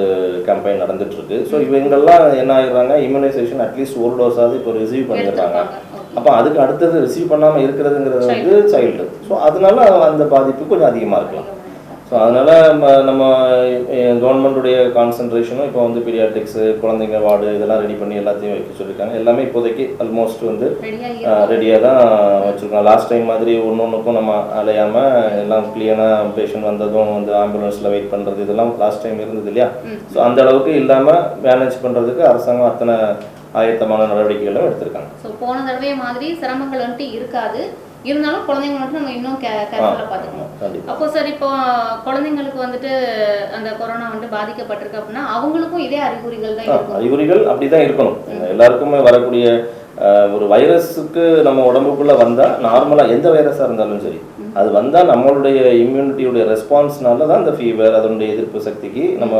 கேம்பெயின் நடந்துட்டுருக்கு. ஸோ இவங்கெல்லாம் என்ன ஆகிடுறாங்க, இம்யூனைசேஷன் அட்லீஸ்ட் ஒரு டோஸாவது இப்போ ரிசீவ் பண்ணிடுறாங்க. அப்போ அதுக்கு அடுத்தது ரிசீவ் பண்ணாமல் இருக்கிறதுங்கிறது வந்து சைல்டு. ஸோ அதனால அந்த பாதிப்பு கொஞ்சம் அதிகமாக இருக்கலாம். ஸோ அதனால் நம்ம கவர்மெண்ட்டுடைய கான்சன்ட்ரேஷனும் இப்போ வந்து பீடியாட்ரிக்ஸு, குழந்தைங்க வார்டு இதெல்லாம் ரெடி பண்ணி எல்லாத்தையும் வைக்க சொல்லியிருக்காங்க. எல்லாமே இப்போதைக்கு ஆல்மோஸ்ட் வந்து ரெடியாக தான் வச்சுருக்கோம். லாஸ்ட் டைம் மாதிரி ஒன்றுக்கும் நம்ம அலையாமல் எல்லாம் கிளியராக பேஷண்ட் வந்ததும் வந்து ஆம்புலன்ஸில் வெயிட் பண்ணுறது இதெல்லாம் லாஸ்ட் டைம் இருந்தது இல்லையா? ஸோ அந்த அளவுக்கு இல்லாமல் மேனேஜ் பண்ணுறதுக்கு அரசாங்கம் அத்தனை ஆயத்தமான நடவடிக்கைகளும் எடுத்திருக்காங்க. ஸோ போன தடவை மாதிரி சிரமங்கள் வந்துட்டு இருக்காது. இருந்தாலும் குழந்தைங்க மட்டும் நம்ம இன்னும் கேர்ஃபுல்லாக பார்த்துக்கணும். அப்போ சார், இப்போ குழந்தைங்களுக்கு வந்துட்டு அந்த கொரோனா வந்து பாதிக்கப்பட்டிருக்கு அப்படின்னா அவங்களுக்கும் இதே அறிகுறிகள் தான் இருக்கும்? அறிகுறிகள் அப்படி தான் இருக்கணும். எல்லாருக்குமே வரக்கூடிய ஒரு வைரஸுக்கு நம்ம உடம்புக்குள்ளே வந்தால் நார்மலாக எந்த வைரஸாக இருந்தாலும் சரி, அது வந்தால் நம்மளுடைய இம்யூனிட்டியுடைய ரெஸ்பான்ஸ்னால தான் அந்த ஃபீவர், அதனுடைய எதிர்ப்பு சக்திக்கு நம்ம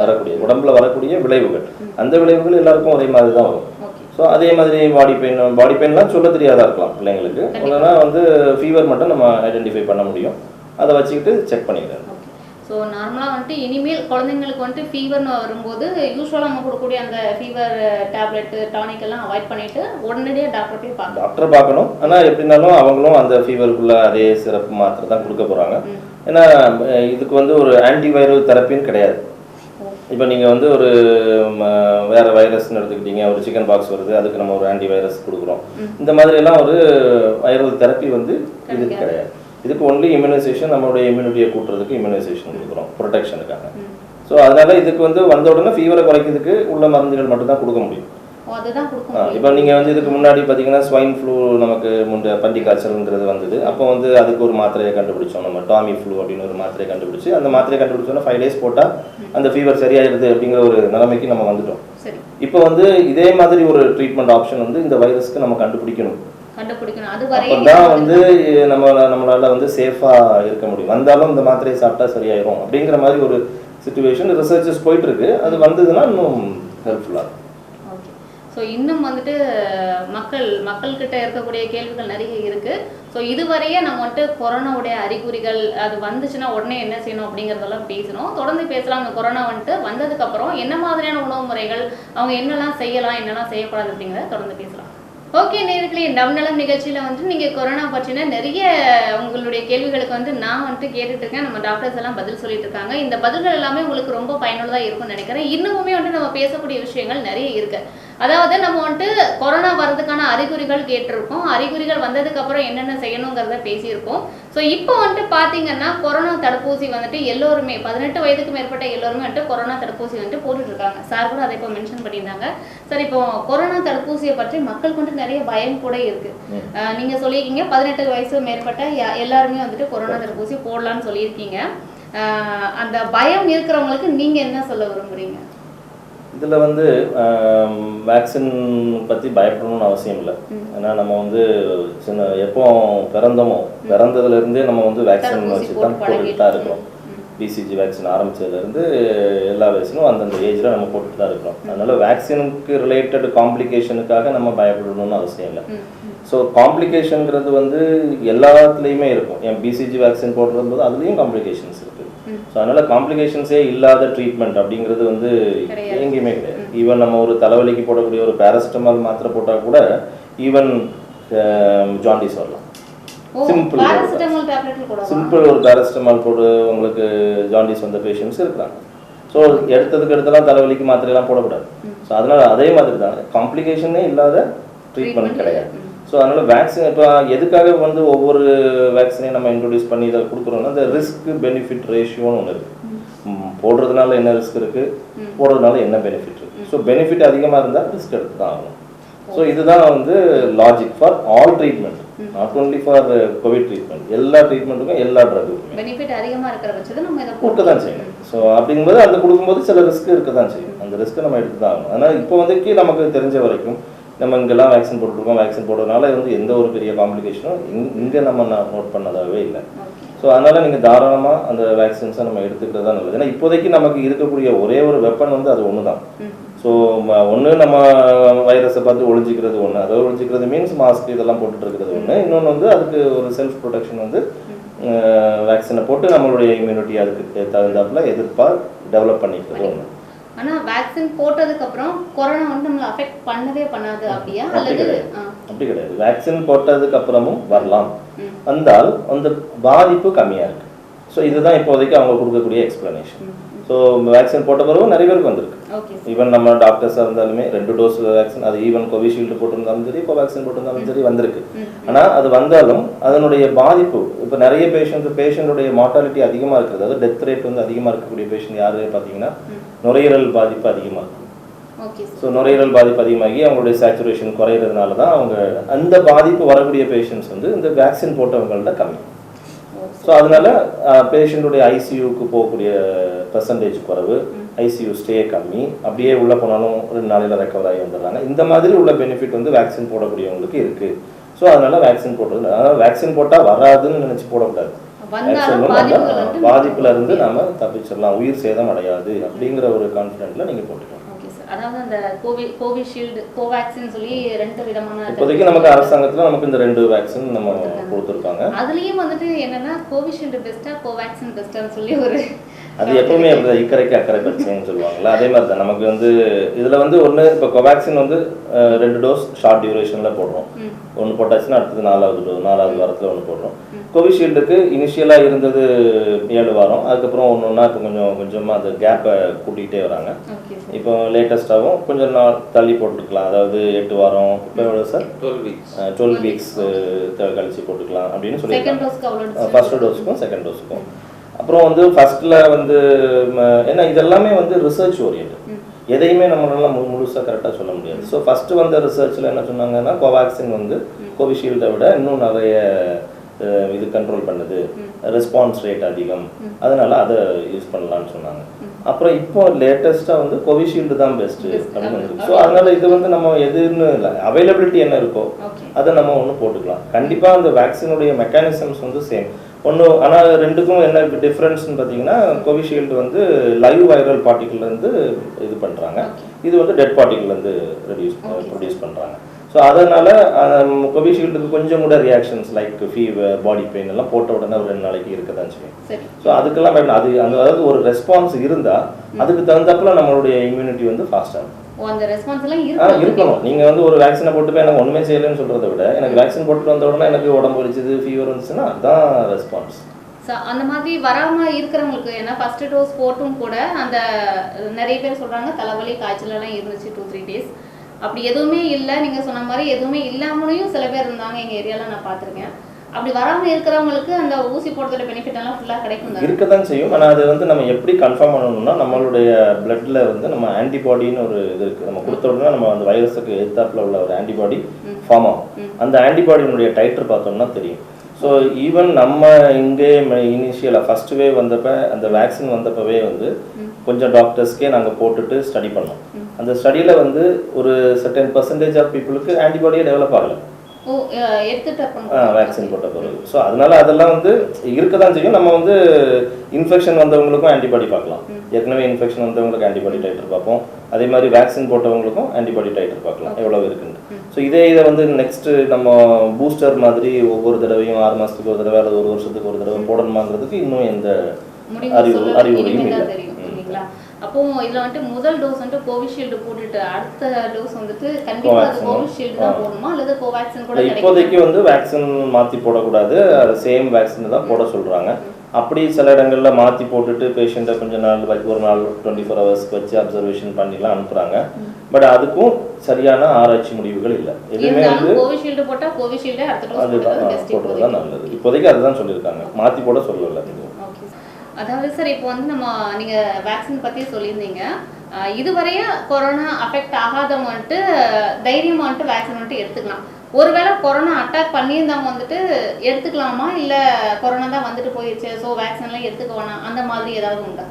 வரக்கூடிய உடம்புல வரக்கூடிய விளைவுகள், அந்த விளைவுகள் எல்லாருக்கும் ஒரே மாதிரி தான் வரும். ஸோ அதே மாதிரி பாடி பெயின்லாம் சொல்ல தெரியாதா இருக்கலாம் பிள்ளைங்களுக்கு. இல்லைன்னா வந்து ஃபீவர் மட்டும் நம்ம ஐடென்டிஃபை பண்ண முடியும். அதை வச்சுக்கிட்டு செக் பண்ணிக்கிறேன். ஸோ நார்மலாக வந்துட்டு இனிமேல் குழந்தைங்களுக்கு வந்துட்டு ஃபீவர்னு வரும்போது யூஸ்வலாக நம்ம கொடுக்கக்கூடிய அந்த ஃபீவர் டேப்லெட்டு டானிக் எல்லாம் அவாய்ட் பண்ணிட்டு உடனடியாக டாக்டரை பார்க்கணும். ஆனால் எப்படினாலும் அவங்களும் அந்த ஃபீவருக்குள்ள அதே சிறப்பு மாத்திரை தான் கொடுக்க போகிறாங்க. ஏன்னா இதுக்கு வந்து ஒரு ஆன்டிவைரல் தெரப்பின்னு கிடையாது. இப்போ நீங்கள் வந்து ஒரு வேறு வைரஸ்ன்னு எடுத்துக்கிட்டீங்க, ஒரு சிக்கன் பாக்ஸ் வருது, அதுக்கு நம்ம ஒரு ஆன்டி வைரஸ் கொடுக்குறோம். இந்த மாதிரியெல்லாம் ஒரு வைரல் தெரப்பி வந்து இதுக்கு கிடையாது. இதுக்கு ஒன்லி இம்யூனைசேஷன், நம்மளுடைய இம்யூனிட்டியை கூட்டுறதுக்கு இம்யூனைசேஷன் கொடுக்குறோம், ப்ரொடெக்ஷனுக்காக. ஸோ அதனால் இதுக்கு வந்து வந்த உடனே ஃபீவரை குறைக்கிறதுக்கு உள்ள மருந்துகள் மட்டும்தான் கொடுக்க முடியும். இப்போ நீங்கள் வந்து இதுக்கு முன்னாடி பார்த்தீங்கன்னா ஸ்வைன் ஃப்ளூ நமக்கு பன்றி காய்ச்சல்ங்கிறது வந்தது. அப்போ வந்து அதுக்கு ஒரு மாத்திரையை கண்டுபிடிச்சோம், நம்ம டாமி ஃப்ளூ அப்படின்னு ஒரு மாத்திரையை கண்டுபிடிச்சி, அந்த மாத்திரையை கண்டுபிடிச்சோன்னா 5 days போட்டால் அந்த ஃபீவர் சரியாயிருது அப்படிங்கிற ஒரு நிலைமைக்கு நம்ம வந்துட்டோம். இப்போ வந்து இதே மாதிரி ஒரு ட்ரீட்மெண்ட் ஆப்ஷன் வந்து இந்த வைரஸ்க்கு நம்ம கண்டுபிடிக்கணும். அப்பதான் வந்து நம்மளால வந்து சேஃபா இருக்க முடியும். வந்தாலும் இந்த மாத்திரையை சாப்பிட்டா சரியாயிரும் அப்படிங்கிற மாதிரி ஒரு சிச்சுவேஷன் ரிசர்ச்சஸ் போயிட்டு இருக்கு. அது வந்ததுன்னா இன்னும் ஹெல்ப்ஃபுல்லா இருக்கும். ஸோ இன்னும் வந்துட்டு மக்கள்கிட்ட இருக்கக்கூடிய கேள்விகள் நிறைய இருக்கு. ஸோ இதுவரையே நம்ம வந்துட்டு கொரோனாவுடைய அறிகுறிகள் அது வந்துச்சுன்னா உடனே என்ன செய்யணும் அப்படிங்கிறதெல்லாம் பேசணும். தொடர்ந்து பேசலாம். அந்த கொரோனா வந்துட்டு வந்ததுக்கு அப்புறம் என்ன மாதிரியான உணவு முறைகள், அவங்க என்னெல்லாம் செய்யலாம், என்னெல்லாம் செய்யக்கூடாது அப்படிங்கிறத தொடர்ந்து பேசலாம். ஓகே நேயர்களே, நம் நலம் நிகழ்ச்சியில் வந்துட்டு நீங்கள் கொரோனா பற்றின நிறைய உங்களுடைய கேள்விகளுக்கு வந்து நான் வந்துட்டு கேட்டுட்டு இருக்கேன். நம்ம டாக்டர்ஸ் எல்லாம் பதில் சொல்லிட்டு இருக்காங்க. இந்த பதில்கள் எல்லாமே உங்களுக்கு ரொம்ப பயனுள்ளதாக இருக்கும்னு நினைக்கிறேன். இன்னுமே வந்துட்டு நம்ம பேசக்கூடிய விஷயங்கள் நிறைய இருக்கு. அதாவது நம்ம வந்துட்டு கொரோனா வர்றதுக்கான அறிகுறிகள் கேட்டிருக்கோம். அறிகுறிகள் வந்ததுக்கு அப்புறம் என்னென்ன செய்யணுங்கிறத பேசியிருக்கோம். ஸோ இப்போ வந்துட்டு பார்த்தீங்கன்னா கொரோனா தடுப்பூசி வந்துட்டு எல்லோருமே 18 வயதுக்கு மேற்பட்ட எல்லோருமே வந்துட்டு கொரோனா தடுப்பூசி வந்துட்டு போட்டுட்டு இருக்காங்க. சார் கூட அதை இப்போ மென்ஷன் பண்ணியிருந்தாங்க. சார், இப்போ கொரோனா தடுப்பூசியை பற்றி மக்களுக்கு வந்துட்டு நிறைய பயம் கூட இருக்கு. நீங்க சொல்லியிருக்கீங்க 18 வயசு மேற்பட்ட எல்லாருமே வந்துட்டு கொரோனா தடுப்பூசி போடலான்னு சொல்லியிருக்கீங்க. அந்த பயம் இருக்கிறவங்களுக்கு நீங்க என்ன சொல்ல விரும்புறீங்க? இதில் வந்து வேக்சின் பற்றி பயப்படணும்னு அவசியம் இல்லை. ஏன்னா நம்ம வந்து எப்போ பிறந்ததுலேருந்தே நம்ம வந்து வேக்சின் வச்சு தான் போட்டுட்டு தான் இருக்கிறோம். பிசிஜி வேக்சின் ஆரம்பித்ததுலேருந்து எல்லா வேக்சினும் அந்தந்த ஏஜில் நம்ம போட்டுட்டு தான் இருக்கிறோம். அதனால் வேக்சினுக்கு ரிலேட்டட் காம்ப்ளிகேஷனுக்காக நம்ம பயப்படணும்னு அவசியம் இல்லை. ஸோ காம்ப்ளிகேஷனுங்கிறது வந்து எல்லாத்துலேயுமே இருக்கும். என் பிசிஜி வேக்சின் போடுறது அதுலேயும் காம்ப்ளிகேஷன்ஸ் இருக்குது. ஸோ அதனால் காம்ப்ளிகேஷன்ஸே இல்லாத ட்ரீட்மெண்ட் அப்படிங்கிறது வந்து எங்கேயுமே கிடையாது. ஈவன் நம்ம ஒரு தலைவலிக்கு போடக்கூடிய ஒரு பேராசிட்டமால் மாத்திரை போட்டால் கூட ஈவன் ஜாண்டிஸ் வரலாம். சிம்பிள் ஒரு பேராசிட்டமால் போட்டு உங்களுக்கு ஜாண்டிஸ் வந்த பேஷண்ட்ஸ் இருக்கிறாங்க. ஸோ எடுத்ததுலாம் தலைவலிக்கு மாத்திரையெல்லாம் போடக்கூடாது. ஸோ அதனால் அதே மாதிரி தான் காம்ப்ளிகேஷனே இல்லாத ட்ரீட்மெண்ட் கிடையாது. ஸோ அதனால் வேக்சின் இப்போ எதுக்காக வந்து ஒவ்வொரு வேக்சினையும் நம்ம இன்ட்ரடியூஸ் பண்ணி இதை கொடுக்குறோம்னா இந்த ரிஸ்க் பெனிஃபிட் ரேஷியோன்னு ஒன்று இருக்குது. போடுறதுனால என்ன ரிஸ்க் இருக்குது, போடுறதுனால என்ன பெனிஃபிட் இருக்குது. ஸோ பெனிஃபிட் அதிகமாக இருந்தால் ரிஸ்க் எடுத்து தான் ஆகணும். ஸோ இதுதான் வந்து logic for all treatment, not only for Covid treatment. எல்லா ட்ரீட்மெண்ட்டுக்கும் எல்லா ட்ரக்குக்கும் பெனிஃபிட் அதிகமாக இருக்கிற பட்சத்தில் நம்ம இதை கொடுக்க தான் செய்யணும். ஸோ அப்படிங்கும்போது அது கொடுக்கும்போது சில ரிஸ்க் இருக்க தான் செய்யும். அந்த ரிஸ்க்கை நம்ம எடுத்து தான் ஆகணும். அதனால் இப்போ வந்து நமக்கு தெரிஞ்ச வரைக்கும் நம்ம இங்கெல்லாம் வேக்சின் போட்டுருக்கோம். வேக்சின் போடுறதுனால வந்து எந்த ஒரு பெரிய காம்ப்ளிகேஷனும் இங்கே நம்ம நோட் பண்ணதாகவே இல்லை. ஸோ அதனால் நீங்கள் தாராளமாக அந்த வேக்சின்ஸை நம்ம எடுத்துக்கிறது தான் நல்லது. ஏன்னா இப்போதைக்கு நமக்கு இருக்கக்கூடிய ஒரே ஒரு வெப்பன் வந்து அது ஒன்று தான். ஸோ ஒன்று நம்ம வைரஸை பார்த்து ஒழிஞ்சிக்கிறது ஒன்று, அதை ஒழிஞ்சிக்கிறது மீன்ஸ் மாஸ்க் இதெல்லாம் போட்டுட்டு இருக்கிறது ஒன்று. இன்னொன்று வந்து அதுக்கு ஒரு செல்ஃப் ப்ரொடெக்ஷன் வந்து வேக்சினை போட்டு நம்மளுடைய இம்யூனிட்டி அதுக்கு தகுந்தாப்புல எதிர்ப்பாக டெவலப் பண்ணிக்கிறது ஒன்று. ஆனா வேக்சின் போட்டதுக்கு அப்புறம் கொரோனா வந்து நம்மள அஃபெக்ட் பண்ணவே பண்ணாது அப்படியா? அல்லது அப்படி கிடையாது. வேக்சின் போட்டதுக்கு அப்புறமும் வரலாம், வந்தால் அந்த பாதிப்பு கம்மியா இருக்கு. ஸோ இதுதான் இப்போதைக்கு அவங்க கொடுக்கக்கூடிய எக்ஸ்பிளனேஷன். ஸோ வேக்சின் போட்ட பிறகு நிறைய பேருக்கு வந்திருக்கு. ஈவன் நம்ம டாக்டர்ஸாக இருந்தாலுமே 2 டோஸ் வேக்சின், அது ஈவன் கோவிஷீல்டு போட்டிருந்தாலும் சரி, கோவேக்சின் போட்டிருந்தாலும் சரி வந்திருக்கு. ஆனால் அது வந்தாலும் அதனுடைய பாதிப்பு இப்போ நிறைய பேஷண்ட்டுடைய மார்டாலிட்டி அதிகமாக இருக்குது. அதாவது டெத் ரேட் வந்து அதிகமாக இருக்கக்கூடிய பேஷண்ட் யாரு பார்த்தீங்கன்னா நுரையீரல் பாதிப்பு அதிகமாக இருக்கும். ஸோ நுரையீரல் பாதிப்பு அதிகமாகி அவங்களுடைய சேச்சுரேஷன் குறையிறதுனால தான் அவங்க அந்த பாதிப்பு வரக்கூடிய பேஷண்ட்ஸ் வந்து இந்த வேக்சின் போட்டவங்கள்ட்ட கம்மி. ஸோ அதனால பேஷண்ட்டுடைய ஐசியூக்கு போகக்கூடிய பெர்சன்டேஜ் குறைவு, ஐசியூ ஸ்டே கம்மி, அப்படியே உள்ளே போனாலும் 2 நாளையில் ரெக்கவர் ஆகி வந்துடுறாங்க. இந்த மாதிரி உள்ள பெனிஃபிட் வந்து வேக்சின் போடக்கூடியவங்களுக்கு இருக்குது. ஸோ அதனால வேக்சின் போடுறது, அதனால் வேக்சின் போட்டால் வராதுன்னு நினச்சி போடக்கூடாது. வேக்சின் பாதிப்புல இருந்து நம்ம தப்பிச்சிடலாம், உயிர் சேதம் அடையாது அப்படிங்கிற ஒரு கான்ஃபிடென்ட்ல நீங்கள் போட்டுக்கலாம். அதாவது அந்த கோவிஷீல்டு கோவேக்சின் சொல்லி 2 விதமான இப்போதைக்கு நமக்கு அரசாங்கத்தில் நமக்கு இந்த 2 வேக்சின் நம்ம கொடுத்துருக்காங்க. அதுலேயும் வந்துட்டு என்னன்னா கோவிஷீல்டு பெஸ்ட்டா கோவேக்சின் பெஸ்ட்டான்னு சொல்லி ஒரு அது எப்பவுமே இக்கரைக்கு அக்கறை பிரச்சனைன்னு சொல்லுவாங்கல்ல, அதே மாதிரி தான் நமக்கு வந்து இதில் வந்து ஒன்று இப்போ கோவேக்சின் வந்து 2 டோஸ் ஷார்ட் டியூரேஷனில் போடுறோம். ஒன்று போட்டாச்சுன்னா அடுத்தது 4வது வாரத்தில் ஒன்று போடுறோம். கோவிஷீல்டுக்கு இனிஷியலாக இருந்தது 7 வாரம், அதுக்கப்புறம் ஒன்று இப்போ கொஞ்சமாக அந்த கேப்பை கூட்டிகிட்டே வராங்க. இப்போ லேட்டஸ்ட்டாகவும் கொஞ்சம் நாள் தள்ளி போட்டுக்கலாம், அதாவது 8 வாரம், இப்போ எவ்வளோ சார் 12 வீக்ஸ் கழிச்சு போட்டுக்கலாம் அப்படின்னு சொல்லியிருக்காங்க. ஃபர்ஸ்ட் டோஸுக்கும் செகண்ட் டோஸுக்கும். அப்புறம் வந்து ஃபர்ஸ்ட்ல வந்து ஏன்னா இதெல்லாமே வந்து ரிசர்ச் ஓரியன்ட், எதையுமே நம்மளால முழுசாக கரெக்டாக சொல்ல முடியாது. ஸோ ஃபர்ஸ்ட் வந்த ரிசர்ச்சில் என்ன சொன்னாங்கன்னா கோவேக்சின் வந்து கோவிஷீல்டை விட இன்னும் நிறைய இது கண்ட்ரோல் பண்ணுது, ரெஸ்பான்ஸ் ரேட் அதிகம், அதனால அதை யூஸ் பண்ணலான்னு சொன்னாங்க. அப்புறம் இப்போ லேட்டஸ்ட்டாக வந்து கோவிஷீல்டு தான் பெஸ்ட்டு அப்படின்னு இருக்கு. ஸோ அதனால இது வந்து நம்ம எதுன்னு இல்லை, அவைலபிலிட்டி என்ன இருக்கோ அதை நம்ம ஒன்று போட்டுக்கலாம். கண்டிப்பாக அந்த வேக்சினுடைய மெக்கானிசம்ஸ் வந்து சேம் ஒன்று. ஆனால் 2க்கும் என்ன டிஃப்ரென்ஸ்னு பார்த்தீங்கன்னா கோவிஷீல்டு வந்து லைவ் வைரல் பார்ட்டிகிள்லேருந்து இது பண்ணுறாங்க, இது வந்து டெட் பார்ட்டிகிள்லேருந்து ப்ரொடியூஸ் பண்ணுறாங்க. ஸோ அதனால் கோவிஷீல்டுக்கு கொஞ்சம் கூட reactions like fever, body pain எல்லாம் போட்ட உடனே ஒரு 2 நாளைக்கு இருக்க தான் செய்யும். ஸோ அதுக்கெல்லாம் அது அதாவது ஒரு ரெஸ்பான்ஸ் இருந்தால் அதுக்கு தகுந்தாப்புல நம்மளுடைய இம்யூனிட்டி வந்து ஃபாஸ்ட்டாக இருக்கணும். நீங்க வந்து ஒரு வேக்சினை போட்டு எனக்கு ஒண்ணுமே செய்யலன்னு சொல்றதை விட எனக்கு வேக்சின் போட்டு வந்த உடனே எனக்கு உடம்பு வலிச்சது, ஃபீவர் வந்துச்சுன்னா அதுதான் ரெஸ்பான்ஸ். அந்த மாதிரி வராம இருக்கிறவங்களுக்கு, ஏன்னா ஃபர்ஸ்ட் டோஸ் போட்டும் கூட அந்த நிறைய பேர் சொல்றாங்க தலைவலி காய்ச்சல் எல்லாம் இருந்துச்சு 2-3 டேஸ், அப்படி எதுவுமே இல்லை. நீங்க சொன்ன மாதிரி எதுவுமே இல்லாமலையும் சில பேர் இருந்தாங்க எங்க ஏரியால, நான் பார்த்துருக்கேன். அப்படி வராமல் இருக்கிறவங்களுக்கு அந்த ஊசி போடுறதுல பெனிஃபிட் எல்லாம் ஃபுல்லாக கிடைக்கும், இருக்க தான் செய்யும். ஆனால் அது வந்து நம்ம எப்படி கன்ஃபார்ம் பண்ணணும்னா நம்மளுடைய பிளட்ல வந்து நம்ம ஆன்டிபாடின்னு ஒரு இது இருக்குது. நம்ம கொடுத்த உடனே நம்ம அந்த வைரஸுக்கு எதிர்த்தாப்புல உள்ள ஒரு ஆன்டிபாடி ஃபார்ம் ஆகும். அந்த ஆன்டிபாடியினுடைய டைட்டர் பார்த்தோம்னா தெரியும். ஸோ ஈவன் நம்ம இங்கே இனிஷியலாக ஃபர்ஸ்ட் வேவ் வந்தப்போ அந்த வேக்சின் வந்தப்பவே வந்து கொஞ்சம் டாக்டர்ஸ்க்கே நாங்கள் போட்டுட்டு ஸ்டடி பண்ணோம். அந்த ஸ்டடியில் வந்து ஒரு சர்டன் பர்சன்டேஜ் ஆஃப் பீப்புளுக்கு ஆன்டிபாடியே டெவலப் ஆகலை வேக்சின் போட்ட பிறகு. ஸோ அதனால அதெல்லாம் வந்து இருக்க தான் செய்யும். நம்ம வந்து இன்ஃபெக்ஷன் வந்தவங்களுக்கும் ஆன்டிபாடி பார்க்கலாம். ஏற்கனவே இன்ஃபெக்ஷன் வந்தவங்களுக்கு ஆன்டிபாடி டைட்டர் பார்ப்போம். அதே மாதிரி வேக்சின் போட்டவங்களுக்கும் ஆன்டிபாடி டைட்டர் பார்க்கலாம் எவ்வளோ இருக்குன்னு. ஸோ இதை வந்து நெக்ஸ்ட் நம்ம பூஸ்டர் மாதிரி ஒவ்வொரு தடவையும் 6 மாதத்துக்கு ஒரு தடவை அல்லது 1 வருஷத்துக்கு ஒரு தடவை போடணுமாங்கிறதுக்கு இன்னும் எந்த அறிவுரையும் இல்லை. அப்போ இதுல வந்துட்டு முதல் டோஸ் வந்துட்டு கோவிஷீல்டு போட்டுட்டு அடுத்த டோஸ் வந்துட்டு கண்டிப்பா கோவிஷீல்டு தான் போடணுமா அல்லது கோவேக்சின் கூட? இப்போதைக்கு வந்து வேக்சின் மாத்தி போடக்கூடாது, அது சேம் வேக்சின் தான் போட சொல்றாங்க. அப்படி சில இடங்கள்ல மாத்தி போட்டுட்டு பேஷண்ட்டை கொஞ்ச நாள் ஒரு நாள் 24 ஹவர்ஸ்க்கு வச்சு அப்சர்வேஷன் பண்ணிலாம் அனுப்புறாங்க. பட் அதுக்கும் சரியான ஆராய்ச்சி முடிவுகள் இல்லை. எதுவுமே வந்து கோவிஷீல்டு போட்டா கோவிஷீல்டு அடுத்த டோஸ் போடுறதுதான் நல்லது. இப்போதைக்கு அதுதான் சொல்லியிருக்காங்க, மாத்தி போட சொல்லல. அதாவது சார் இப்போ வந்து நீங்க வேக்சின் பத்தி சொல்லியிருந்தீங்க. இதுவரைய கொரோனா அஃபெக்ட் ஆகாதவங்க வந்துட்டு தைரியமா வந்துட்டு வேக்சின் வந்துட்டு எடுத்துக்கலாம். ஒருவேளை கொரோனா அட்டாக் பண்ணியிருந்தவங்க வந்துட்டு எடுத்துக்கலாமா இல்லை கொரோனா தான் வந்துட்டு போயிடுச்சு ஸோ வேக்சின்லாம் எடுத்துக்க வேணாம் அந்த மாதிரி ஏதாவது உண்டா?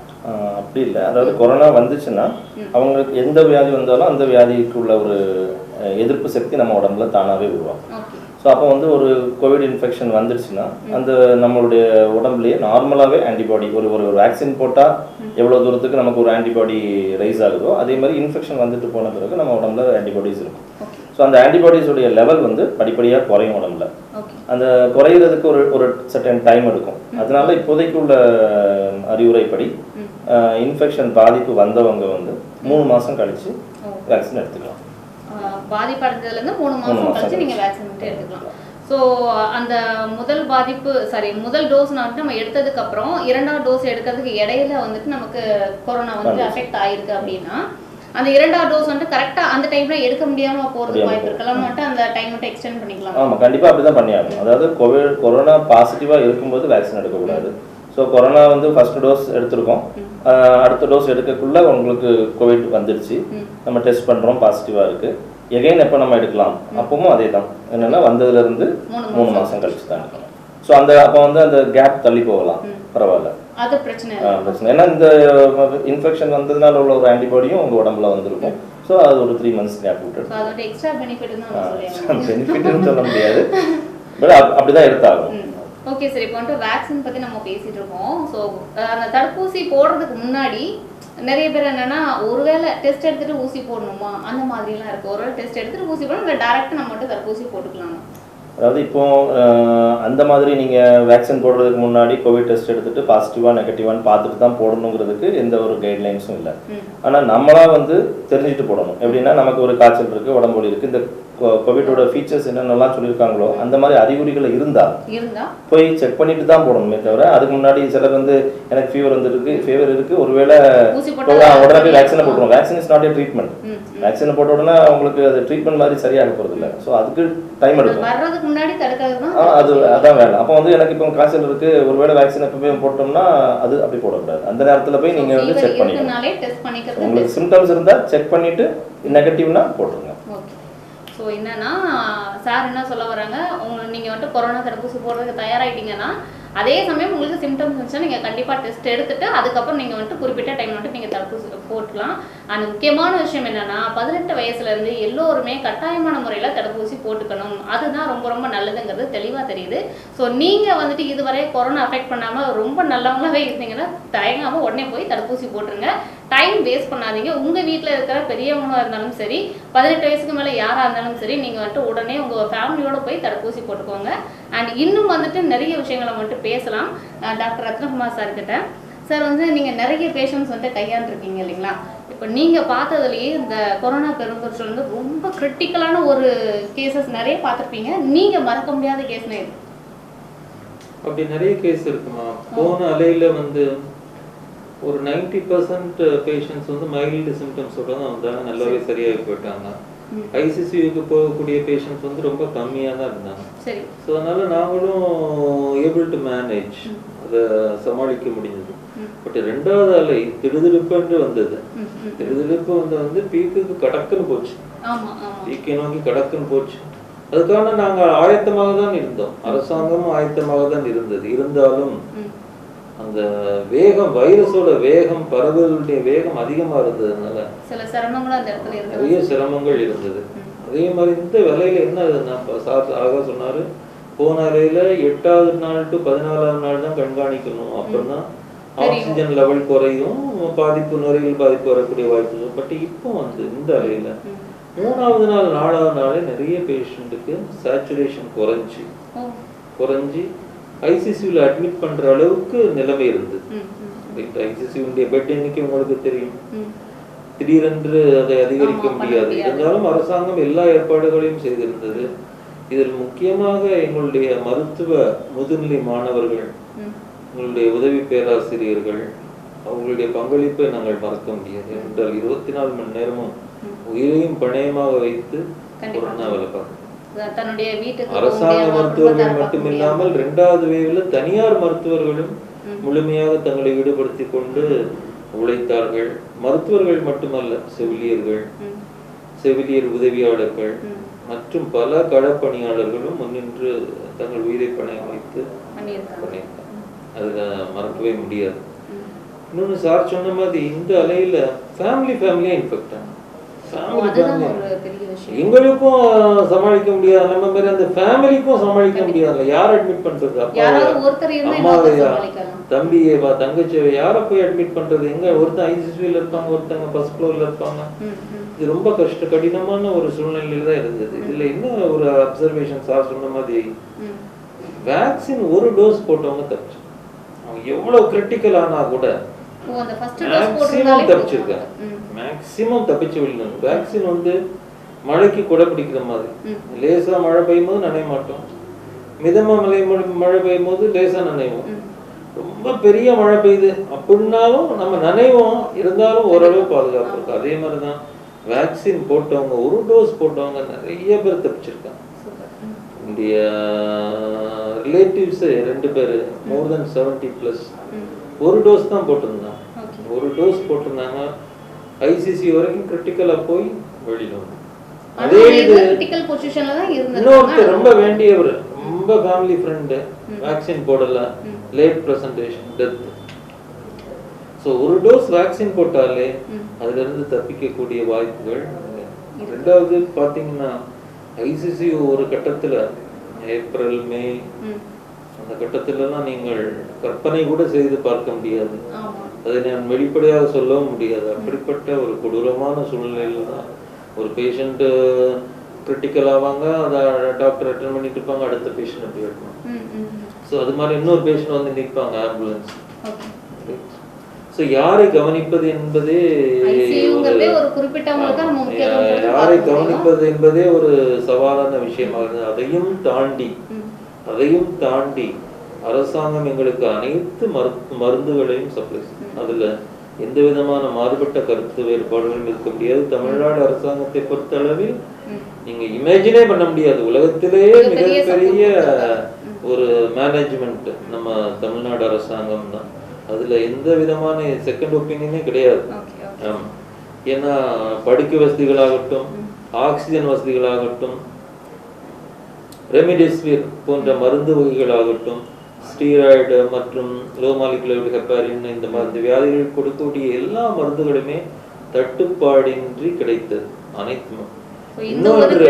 அப்படி இல்லை. அதாவது கொரோனா வந்துச்சுன்னா அவங்களுக்கு எந்த வியாதி வந்தாலும் அந்த வியாதிக்கு உள்ள ஒரு எதிர்ப்பு சக்தி நம்ம உடம்புல தானாகவே உருவாகும். ஸோ அப்போ வந்து ஒரு கோவிட் இன்ஃபெக்ஷன் வந்துடுச்சுன்னா அந்த நம்மளுடைய உடம்புலேயே நார்மலாகவே ஆன்டிபாடி ஒரு வேக்சின் போட்டால் எவ்வளோ தூரத்துக்கு நமக்கு ஒரு ஆன்டிபாடி ரைஸ் ஆகுதோ அதே மாதிரி இன்ஃபெக்ஷன் வந்துட்டு போன பிறகு நம்ம உடம்புல ஆன்டிபாடிஸ் இருக்கும். ஸோ அந்த ஆன்டிபாடிஸுடைய லெவல் வந்து படிப்படியாக குறையும் உடம்புல. அந்த குறையிறதுக்கு ஒரு சர்டன் டைம் எடுக்கும். அதனால இப்போதைக்கு உள்ள அறிவுரைப்படி இன்ஃபெக்ஷன் பாதிப்பு வந்தவங்க வந்து 3 மாதம் கழிச்சு வேக்சின் எடுத்துக்கலாம். பாதிப்படைஞ்சதுலேருந்து 3 மாதம் கழிச்சு நீங்கள் வேக்சின் மட்டும் எடுத்துக்கலாம். ஸோ அந்த முதல் டோஸ் வந்துட்டு நம்ம எடுத்ததுக்கு அப்புறம் 2வது டோஸ் எடுக்கிறதுக்கு இடையில வந்துட்டு நமக்கு கொரோனா வந்து அஃபெக்ட் ஆயிருக்கு அப்படின்னா அந்த 2வது டோஸ் வந்துட்டு கரெக்டாக அந்த டைம்ல எடுக்க முடியாம போகிறதுக்கு வாய்ப்பு இருக்கலாம். மட்டும் அந்த டைம் மட்டும் எக்ஸ்டெண்ட் பண்ணிக்கலாம். ஆமாம், கண்டிப்பாக அப்படி தான் பண்ணியாகணும். அதாவது கொரோனா பாசிட்டிவாக இருக்கும்போது வேக்சின் எடுக்கக்கூடாது. ஸோ கொரோனா வந்து ஃபர்ஸ்ட் டோஸ் எடுத்திருக்கோம், அடுத்த டோஸ் எடுக்கக்குள்ள உங்களுக்கு கோவிட் வந்துடுச்சு, நம்ம டெஸ்ட் பண்ணுறோம் பாசிட்டிவாக இருக்குது, எகைன் எப்போ நம்ம எடுக்கலாம்? அப்பவும் அதே தான், என்னென்னா வந்ததுலேருந்து 3 மாதம் கழிச்சு தான் எடுக்கலாம். ஸோ அப்போ வந்து அந்த கேப் தள்ளி போகலாம், பரவாயில்ல, அது பிரச்சனை. ஏன்னா இந்த இன்ஃபெக்ஷன் வந்ததுனால உள்ள ஒரு ஆன்டிபாடியும் உங்கள் உடம்புல வந்துருக்கும். ஸோ அது ஒரு 3 months கேப் விட்டு பெனிஃபிட்னு சொல்ல முடியாது, பட் அப்படிதான் எடுத்தாகும். ஓகே சார், இப்போ வந்துட்டு வேக்சின் பற்றி நம்ம பேசிகிட்டு இருக்கோம். ஸோ அந்த தடுப்பூசி போடுறதுக்கு முன்னாடி நிறைய பேர் என்னென்னா ஒருவேளை டெஸ்ட் எடுத்துகிட்டு ஊசி போடணுமா அந்த மாதிரிலாம் இருக்குது. ஒருவேளை டெஸ்ட் எடுத்துகிட்டு ஊசி போடணும், இல்லை டேரெக்டாக நம்ம மட்டும் தடுப்பூசி போட்டுக்கலாமா? அதாவது இப்போ அந்த மாதிரி நீங்கள் வேக்சின் போடுறதுக்கு முன்னாடி கோவிட் டெஸ்ட் எடுத்துகிட்டு பாசிட்டிவாக நெகட்டிவான்னு பார்த்துட்டு தான் போடணுங்கிறதுக்கு எந்த ஒரு கைட்லைன்ஸும் இல்லை. ஆனால் நம்மளாக வந்து தெரிஞ்சுட்டு போடணும். எப்படின்னா நமக்கு ஒரு காய்ச்சல் இருக்குது, உடம்பு வலி இருக்குது, இந்த கோவிட்டோட ஃபீச்சர்ஸ் என்னென்னலாம் சொல்லியிருக்காங்களோ அந்த மாதிரி அறிகுறிகள் இருந்தால் போய் செக் பண்ணிட்டு தான் போடணுமே தவிர அதுக்கு முன்னாடி சிலர் வந்து எனக்கு ஃபீவர் இருக்குது ஒருவேளை உடனே போய் வேக்சினை போட்டுருவோம். Vaccine is not a treatment. வேக்சினை போட்ட உடனே அவங்களுக்கு அது ட்ரீட்மெண்ட் மாதிரி சரியாக போகிறது இல்லை. ஸோ அதுக்கு டைம் எடுக்கும், அதான் வேலை. அப்போ வந்து எனக்கு இப்போ காய்ச்சல் இருக்குது, ஒருவேளை வேக்சின் எப்போ போட்டோம்னா அது அப்படி போடக்கூடாது. அந்த நேரத்தில் போய் நீங்கள் வந்து செக் பண்ணிக்கணும். உங்களுக்கு சிம்டம்ஸ் இருந்தால் செக் பண்ணிவிட்டு நெகட்டிவ்னா போட்டுருங்க. ஸோ என்னன்னா சார் என்ன சொல்ல வராங்க, நீங்கள் வந்துட்டு கொரோனா தடுப்பூசி போடுறதுக்கு தயாராகிட்டீங்கன்னா அதே சமயம் உங்களுக்கு சிம்டம்ஸ் இருந்துச்சுன்னா நீங்கள் கண்டிப்பாக டெஸ்ட் எடுத்துட்டு அதுக்கப்புறம் நீங்கள் வந்துட்டு குறிப்பிட்ட டைம் வந்துட்டு நீங்கள் தடுப்பூசி போட்டுக்கலாம். அண்ட் முக்கியமான விஷயம் என்னன்னா 18 வயசுலேருந்து எல்லோருமே கட்டாயமான முறையில் தடுப்பூசி போட்டுக்கணும். அதுதான் ரொம்ப ரொம்ப நல்லதுங்கிறது தெளிவாக தெரியுது. ஸோ நீங்கள் வந்துட்டு இதுவரை கொரோனா அஃபெக்ட் பண்ணாமல் ரொம்ப நல்லவங்களாவே இருந்தீங்கன்னா தயங்காமல் உடனே போய் தடுப்பூசி போட்டுருங்க. டைம் வேஸ்ட் பண்ணாதீங்க. உங்கள் வீட்டில் இருக்கிற பெரியவங்களாக இருந்தாலும் சரி, 18 வயசுக்கு மேலே யாராக இருந்தாலும் சரி, நீங்கள் வந்துட்டு உடனே உங்கள் ஃபேமிலியோட போய் தடுப்பூசி போட்டுக்கோங்க. அண்ட் இன்னும் வந்துட்டு நிறைய விஷயங்களை வந்துட்டு பேசலாம் டாக்டர் ரத்னகுமார் சார் கிட்ட. சார் வந்து நீங்கள் நிறைய பேஷண்ட்ஸ் வந்துட்டு கையாண்டுருக்கீங்க இல்லைங்களா? இப்போ நீங்கள் பார்த்ததுலேயே இந்த கொரோனா பெருந்தொற்று வந்து ரொம்ப கிரிட்டிக்கலான ஒரு கேசஸ் நிறைய பார்த்துருப்பீங்க. நீங்கள் மறக்க முடியாத கேஸ்னா இது? அப்படி நிறைய கேஸ் இருக்குமா? போன அலையில வந்து ஒரு 90% பேஷண்ட்ஸ் வந்து மைல்டு சிம்டம்ஸோட தான் வந்தாங்க, நல்லாவே சரியாகி போயிட்டாங்க. ஐசிசியூக்கு போகக்கூடிய பேஷண்ட்ஸ் வந்து ரொம்ப கம்மியாக தான் இருந்தாங்க. ஸோ அதனால நாங்களும் ஏபிள் டு மேனேஜ், அதை சமாளிக்க முடிஞ்சது. பட் 2வது அலை திடுதிடுப்புன்னு வந்தது. திடுதிடுப்பு வந்து பீக்குக்கு கடக்குன்னு போச்சு, பீக்கை நோக்கி கடக்குன்னு போச்சு. அதுக்கான நாங்கள் ஆயத்தமாக தான் இருந்தோம், அரசாங்கமும் ஆயத்தமாக தான் இருந்தது. இருந்தாலும் அந்த வேகம், வைரஸோட வேகம், பரவலுடைய வேகம் அதிகமா இருந்ததுனால சில சிரமங்களும் அந்த இடத்துல இருக்கு. நிறைய சிரமங்கள் இருந்தது. அதே மாதிரி இந்த வேலையில என்ன சார் ஆக சொன்னாரு, போன அறையில 8வது நாள் டு 14வது நாள் தான் கண்காணிக்கணும், அப்பதான் ஆக்சிஜன் லெவல் குறையும், பாதிப்பு, நுரையீரல் பாதிப்பு வரக்கூடிய வாய்ப்பு. பட் இப்போ வந்து இந்த அறையில 3வது நாள் 4வது நாளே நிறைய பேஷண்ட்டுக்கு சேச்சுரேஷன் குறைஞ்சி ஐசிசியூல அட்மிட் பண்ற அளவுக்கு நிலைமை இருந்தது. ஐசிசியூடைய பெட் எண்ணிக்கை உங்களுக்கு தெரியும், திடீரென்று அதை அதிகரிக்க முடியாது. இருந்தாலும் அரசாங்கம் எல்லா ஏற்பாடுகளையும் செய்திருந்தது. இதில் முக்கியமாக எங்களுடைய மருத்துவ முதுநிலை மாணவர்கள், எங்களுடைய உதவி பேராசிரியர்கள், அவங்களுடைய பங்களிப்பை நாங்கள் மறக்க முடியாது. என்றால் 24 மணி நேரமும் உயிரையும் பணயமாக வைத்து கொரோனாவில் பார்க்கணும். அரசாங்க மருத்துவர்கள் மட்டுமில்லாமல் 2வது வேவ்ல தனியார் மருத்துவர்களும் முழுமையாக தங்களை ஈடுபடுத்திக் கொண்டு உழைத்தார்கள். மருத்துவர்கள் மட்டுமல்ல, செவிலியர் உதவியாளர்கள் மற்றும் பல களப்பணியாளர்களும் முன்னின்று தங்கள் உயிரை பணயம் வைத்து பண்ணியிருக்காங்க. அதுல மறக்கவே முடியாது. இன்னொன்னு சார் சொன்ன மாதிரி இந்த அலையில ஃபேமிலியா இன்ஃபெக்ட் ஆகும். எங்களுக்கும் சமாளிக்க முடியாது, நம்ம பேர் அந்த ஃபேமிலிக்கும் சமாளிக்க முடியாது. யார் அட்மிட் பண்றது? அம்மாவையா, தம்பியேவா, தங்கச்சியவா, யாரை போய் அட்மிட் பண்றது? எங்க ஒருத்தன் ஐசிசியூல இருப்பாங்க, ஒருத்தங்க ஃபர்ஸ்ட் ஃப்ளோர்ல இருப்பாங்க. இது ரொம்ப கடினமான ஒரு சூழ்நிலையில தான் இருந்தது. இதுல என்ன ஒரு அப்சர்வேஷன் சார் சொன்ன மாதிரி, வேக்சின் ஒரு டோஸ் போட்டவங்க தப்பிச்சு, அவங்க எவ்வளவு கிரிட்டிக்கல் ஆனா கூட மேக்சிமம் தப்பிச்சிருக்காங்க. மேக்சிமம் தப்பிச்சு விடணும். வேக்சின் வந்து மழைக்கு கொடை பிடிக்கிற மாதிரி, லேசா மழை பெய்யும் போது நனைய மாட்டோம், மிதமா மழை பெய்யும் போது லேசா நனைவோம். ரொம்ப பெரிய மழை பெய்யுது அப்படின்னாலும் நம்ம நனைவோம், இருந்தாலும் ஓரளவு பாதுகாப்பு இருக்கு. அதே மாதிரிதான் வேக்சின் போட்டவங்க, ஒரு டோஸ் போட்டவங்க நிறைய பேர் தப்பிச்சிருக்காங்க. என்னுடைய ரிலேட்டிவ்ஸ் 2 பேர் மோர் தென் 70+, ஒரு டோஸ் தான் போட்டிருந்தாங்க. ஒரு டோஸ் போட்டிருந்தாங்க, ஐசிசி வரைக்கும் கிரிட்டிக்கலா போய் வெளியில வந்து. அதே இது இன்னொருத்தர் ரொம்ப வேண்டியவர், ரொம்ப ஃபேமிலி ஃப்ரெண்டு, வேக்சின் போடல, லேட் பிரசன்டேஷன், டெத். ஸோ ஒரு டோஸ் வேக்சின் போட்டாலே அதுல இருந்து தப்பிக்கக்கூடிய வாய்ப்புகள். 2வது பாத்தீங்கன்னா ஐசிசி ஒரு கட்டத்துல ஏப்ரல் மே அந்த கட்டத்திலலாம் நீங்கள் கற்பனை கூட செய்து பார்க்க முடியாது, அதை நான் வெளிப்படையாக சொல்லவும் முடியாது. அப்படிப்பட்ட ஒரு கொடூரமான சூழ்நிலையில தான் ஒரு பேஷண்ட் கிரிட்டிக்கல் ஆவாங்க, அதை டாக்டர் அட்டென்ட் பண்ணிட்டு இருப்பாங்க, அடுத்த பேஷண்ட் அப்படி இருக்கும். ஸோ அது மாதிரி இன்னொரு பேஷண்ட் வந்து நிற்பாங்க ஆம்புலன்ஸ். ஸோ யாரை கவனிப்பது என்பதே யாரை கவனிப்பது என்பதே ஒரு சவாலான விஷயமாக இருந்தது. அதையும் தாண்டி அரசாங்கம் எங்களுக்கு அனைத்து மருந்துகளையும் சப்ளை செய்யும். அதுல எந்த விதமான மாறுபட்ட கருத்து வேறுபாடுகளும் இருக்க முடியாது. தமிழ்நாடு அரசாங்கத்தை பொறுத்த அளவில் நீங்க இமேஜினே பண்ண முடியாது, உலகத்திலேயே மிகப்பெரிய ஒரு மேனேஜ்மெண்ட் நம்ம தமிழ்நாடு அரசாங்கம் தான். அதுல எந்த விதமான செகண்ட் ஒப்பீனியனே கிடையாது. ஏன்னா படுக்க வசதிகளாகட்டும், ஆக்சிஜன் வசதிகளாகட்டும், ரெமிடெசிவிர் போன்ற மருந்து வகைகளாகட்டும், ஸ்டீராய்டு மற்றும் லோ மாலிகுலர் ஹெப்பாரின் இந்த மருந்து வியாதிகள் கொடுக்கக்கூடிய எல்லா மருந்துகளுமே தட்டுப்பாடின்றி கிடைத்தது அனைத்தும். இன்னொன்று,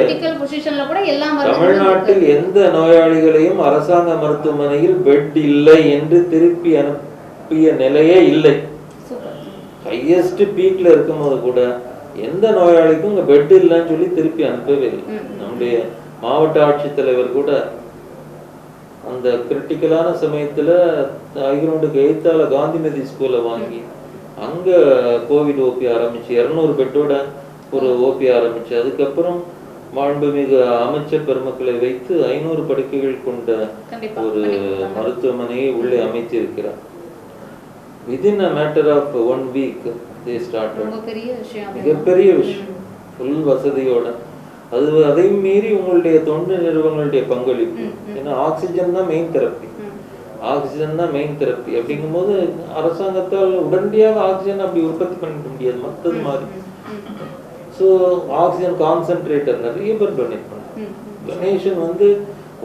தமிழ்நாட்டில் எந்த நோயாளிகளையும் அரசாங்க மருத்துவமனையில் பெட் இல்லை என்று திருப்பி அனுப்பிய நிலையே இல்லை. ஹையஸ்ட் பீக்ல இருக்கும்போது கூட எந்த நோயாளிக்கும் இங்க பெட் இல்லைன்னு சொல்லி திருப்பி அனுப்பவே இல்லை. நம்முடைய மாவட்ட ஆட்சித்தலைவர் கூட அந்த கிரிட்டிக்கலான சமயத்துல ஐகிரவுண்டுக்கு எய்த்தால காந்திமதி ஸ்கூலை வாங்கி அங்க கோவிட் ஓபி ஆரம்பிச்சு 200 பெட்டோட ஒரு ஓபி ஆரம்பிச்சு, அதுக்கப்புறம் மாண்புமிகு அமைச்சர் பெருமக்களை வைத்து 500 படுக்கைகள் கொண்ட ஒரு மருத்துவமனையை உள்ளே அமைத்திருக்கிறார். within a matter of 1 week they started. மிகப்பெரிய விஷயம், ஃபுல் வசதியோட. அதையும் மீறி உங்களுடைய தொண்டு நிறுவனங்களுடைய பங்களிப்பு. ஏன்னா ஆக்சிஜன் தான் மெயின் தெரப்பி, அப்படிங்கும்போது அரசாங்கத்தால் உடனடியாக ஆக்சிஜன் அப்படி உற்பத்தி பண்ணிக்க முடியாது மற்றது மாதிரி. ஸோ ஆக்சிஜன் கான்சென்ட்ரேட்டர் நிறைய பேர் பண்ணிருப்பாங்க. டொனேஷன் வந்து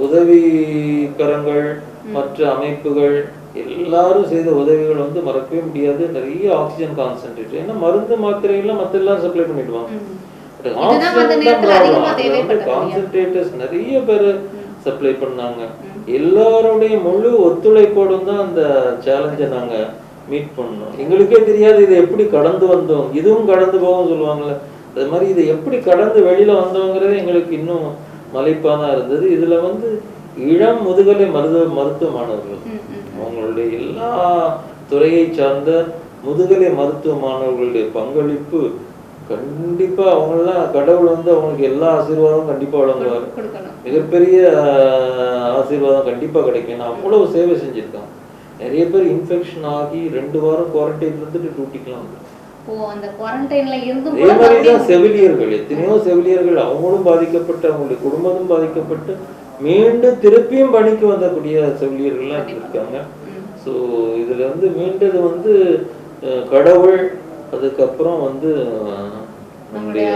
உதவிக்கரங்கள் மற்ற அமைப்புகள் எல்லாரும் செய்த உதவிகள் வந்து மறக்கவே முடியாது. நிறைய ஆக்சிஜன் கான்சென்ட்ரேட், ஏன்னா மருந்து மாத்திரைகள்லாம் மற்ற எல்லாம் சப்ளை பண்ணிடுவாங்க. கான்சென்ட்ரேட்டர்ஸ் நிறைய பேர் சப்ளை பண்ணாங்க. எல்லாருடைய முழு ஒத்துழைப்போடு தான் அந்த சேலஞ்சை நாங்க மீட் பண்ணோம். எங்களுக்கே தெரியாது இதை எப்படி கடந்து வந்தோம், இதுவும் கடந்து போகும் சொல்லுவாங்கல்ல, அது மாதிரி இதை எப்படி கடந்து வெளியில வந்தோங்கிறது எங்களுக்கு இன்னும் மலைப்பாதான் இருந்தது. இதுல வந்து இளம் முதுகலை மருத்துவ மாணவர்கள், அவங்களுடைய எல்லா துறையை சார்ந்த முதுகலை மருத்துவ மாணவர்களுடைய பங்களிப்பு கண்டிப்பா, அவங்கெல்லாம் கடவுள் வந்து அவங்களுக்கு எல்லா ஆசீர்வாதமும் கண்டிப்பா வழங்குவார். மிகப்பெரிய ஆசீர்வாதம் கண்டிப்பா கிடைக்கும். அவ்வளவு சேவை செஞ்சிருக்காங்க. நிறைய பேர் இன்ஃபெக்ஷன் ஆகி 2 வாரம் குவாரண்டைன்ல இருந்துட்டு டியூட்டிக்கலாம். அதே மாதிரிதான் செவிலியர்கள், எத்தனையோ செவிலியர்கள் அவங்களும் பாதிக்கப்பட்டு, அவங்களுடைய குடும்பமும் பாதிக்கப்பட்டு மீண்டும் திருப்பியும் பணிக்கு வந்தக்கூடிய செவிலியர்கள்லாம் இருக்காங்க. ஸோ இதுல வந்து மீண்டது வந்து கடவுள், அதுக்கப்புறம் வந்து நம்முடைய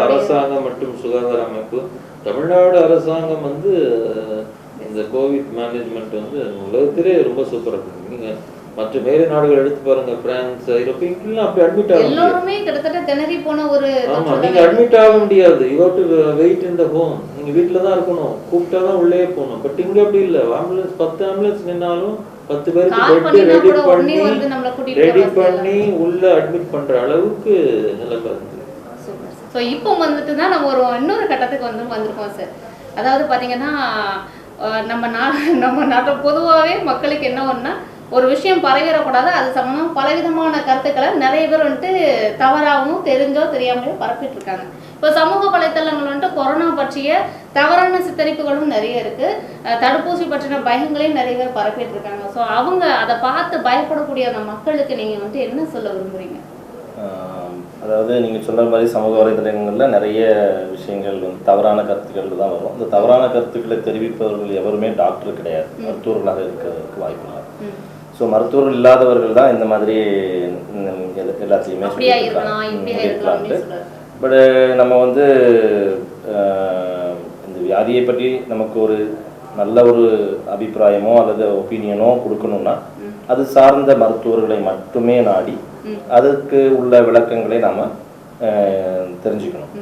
அரசாங்கம் மற்றும் சுகாதார அமைப்பு. தமிழ்நாடு அரசாங்கம் வந்து இந்த கோவிட் மேனேஜ்மெண்ட் வந்து உலகத்திலே ரொம்ப சூப்பரா இருக்கு. நீங்க மற்ற மேலை நாடுகள் எடுத்து பாருங்க, பிரான்ஸ், ஐரோப்பா, இங்கெல்லாம் அப்படி அட்மிட் ஆக ஆமா, நீங்க அட்மிட் ஆக முடியாது. You have to wait in the home. நீங்க வீட்டுல தான் இருக்கணும், கூப்பிட்டாதான் உள்ளே போகணும். பட் இங்க அப்படி இல்ல. ஆம்புலன்ஸ் 10 ஆம்புலன்ஸ் நின்னாலும் 10 பேருக்கு பெட் ரெடி பண்ணி உள்ள அட்மிட் பண்ற அளவுக்கு நிலைமை இருக்கு. ஸோ இப்போ வந்துட்டு தான் நம்ம இன்னொரு கட்டத்துக்கு வந்திருக்கோம் சார். அதாவது பார்த்தீங்கன்னா நம்ம நாட்டில் பொதுவாகவே மக்களுக்கு என்ன ஒன்றா, ஒரு விஷயம் பரவிடக்கூடாது, அது சம்பந்தம் பலவிதமான கருத்துக்களை நிறைய பேர் வந்துட்டு தவறாகவும் தெரிஞ்சோ தெரியாமலோ பரப்பிட்டு இருக்காங்க. இப்போ சமூக வலைத்தளங்கள் வந்துட்டு கொரோனா பற்றிய தவறான சித்தரிப்புகளும் நிறைய இருக்கு, தடுப்பூசி பற்றின பயங்களையும் நிறைய பேர் பரப்பிட்டு இருக்காங்க. ஸோ அவங்க அதை பார்த்து பயப்படக்கூடிய அந்த மக்களுக்கு நீங்க வந்துட்டு என்ன சொல்ல விரும்புறீங்க? அதாவது நீங்கள் சொல்கிற மாதிரி சமூக வலைதளங்களில் நிறைய விஷயங்கள் வந்து தவறான கருத்துக்கள் தான் வரும். அந்த தவறான கருத்துக்களை தெரிவிப்பவர்கள் எவருமே டாக்டர் கிடையாது, மருத்துவர்களாக இருக்கிறதுக்கு வாய்ப்பு இல்லை. ஸோ மருத்துவர்கள் இல்லாதவர்கள் தான் இந்த மாதிரி எல்லாத்தையுமே இருக்கலான்ட்டு. பட் நம்ம வந்து இந்த வியாதியை பற்றி நமக்கு ஒரு நல்ல ஒரு அபிப்பிராயமோ அல்லது ஒப்பீனியனோ கொடுக்கணும்னா அது சார்ந்த மருத்துவர்களை மட்டுமே நாடி அதுக்கு உள்ள விளக்கங்களை நாம தெரிஞ்சுக்கணும்.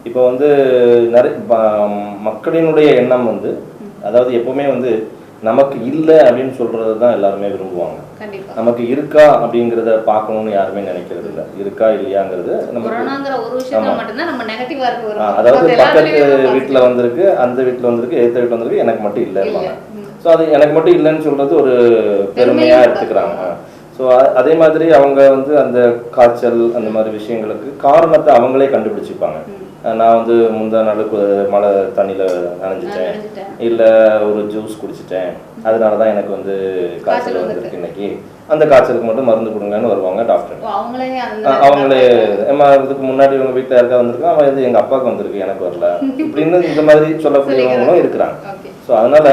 இப்போ வந்து மக்களினுடைய எண்ணம் வந்து, அதாவது எப்பவுமே வந்து நமக்கு இல்லை அப்படின்னு சொல்றது தான் எல்லாருமே விரும்புவாங்க. நமக்கு இருக்கா அப்படிங்கிறத பார்க்கணும்னு யாருமே நினைக்கிறது இல்லை. இருக்கா இல்லையாங்கிறது அதாவது பக்கத்து வீட்டுல வந்திருக்கு, அந்த வீட்டுல வந்திருக்கு, எதிர்த்த வீட்டுல வந்திருக்கு, எனக்கு மட்டும் இல்லை. ஸோ அது எனக்கு மட்டும் இல்லைன்னு சொல்றது ஒரு பெருமையா எடுத்துக்கிறாங்க. ஸோ அதே மாதிரி அவங்க வந்து அந்த காய்ச்சல் அந்த மாதிரி விஷயங்களுக்கு காரணத்தை அவங்களே கண்டுபிடிச்சிப்பாங்க. நான் வந்து முந்தா நாள் மழை தண்ணியில் நனைஞ்சிட்டேன், இல்லை ஒரு ஜூஸ் குடிச்சிட்டேன், அதனால தான் எனக்கு வந்து காய்ச்சல் வந்திருக்கு இன்னைக்கு, அந்த காய்ச்சலுக்கு மட்டும் மருந்து கொடுங்கன்னு வருவாங்க டாக்டர். அவங்களே இதுக்கு முன்னாடி உங்கள் வீட்டில் யாருக்கா வந்திருக்கா, அவன் வந்து எங்கள் அப்பாவுக்கு வந்திருக்கு எனக்கு வரல இப்படின்னு இந்த மாதிரி சொல்லக்கூடியவங்களும் இருக்கிறாங்க. ஸோ அதனால்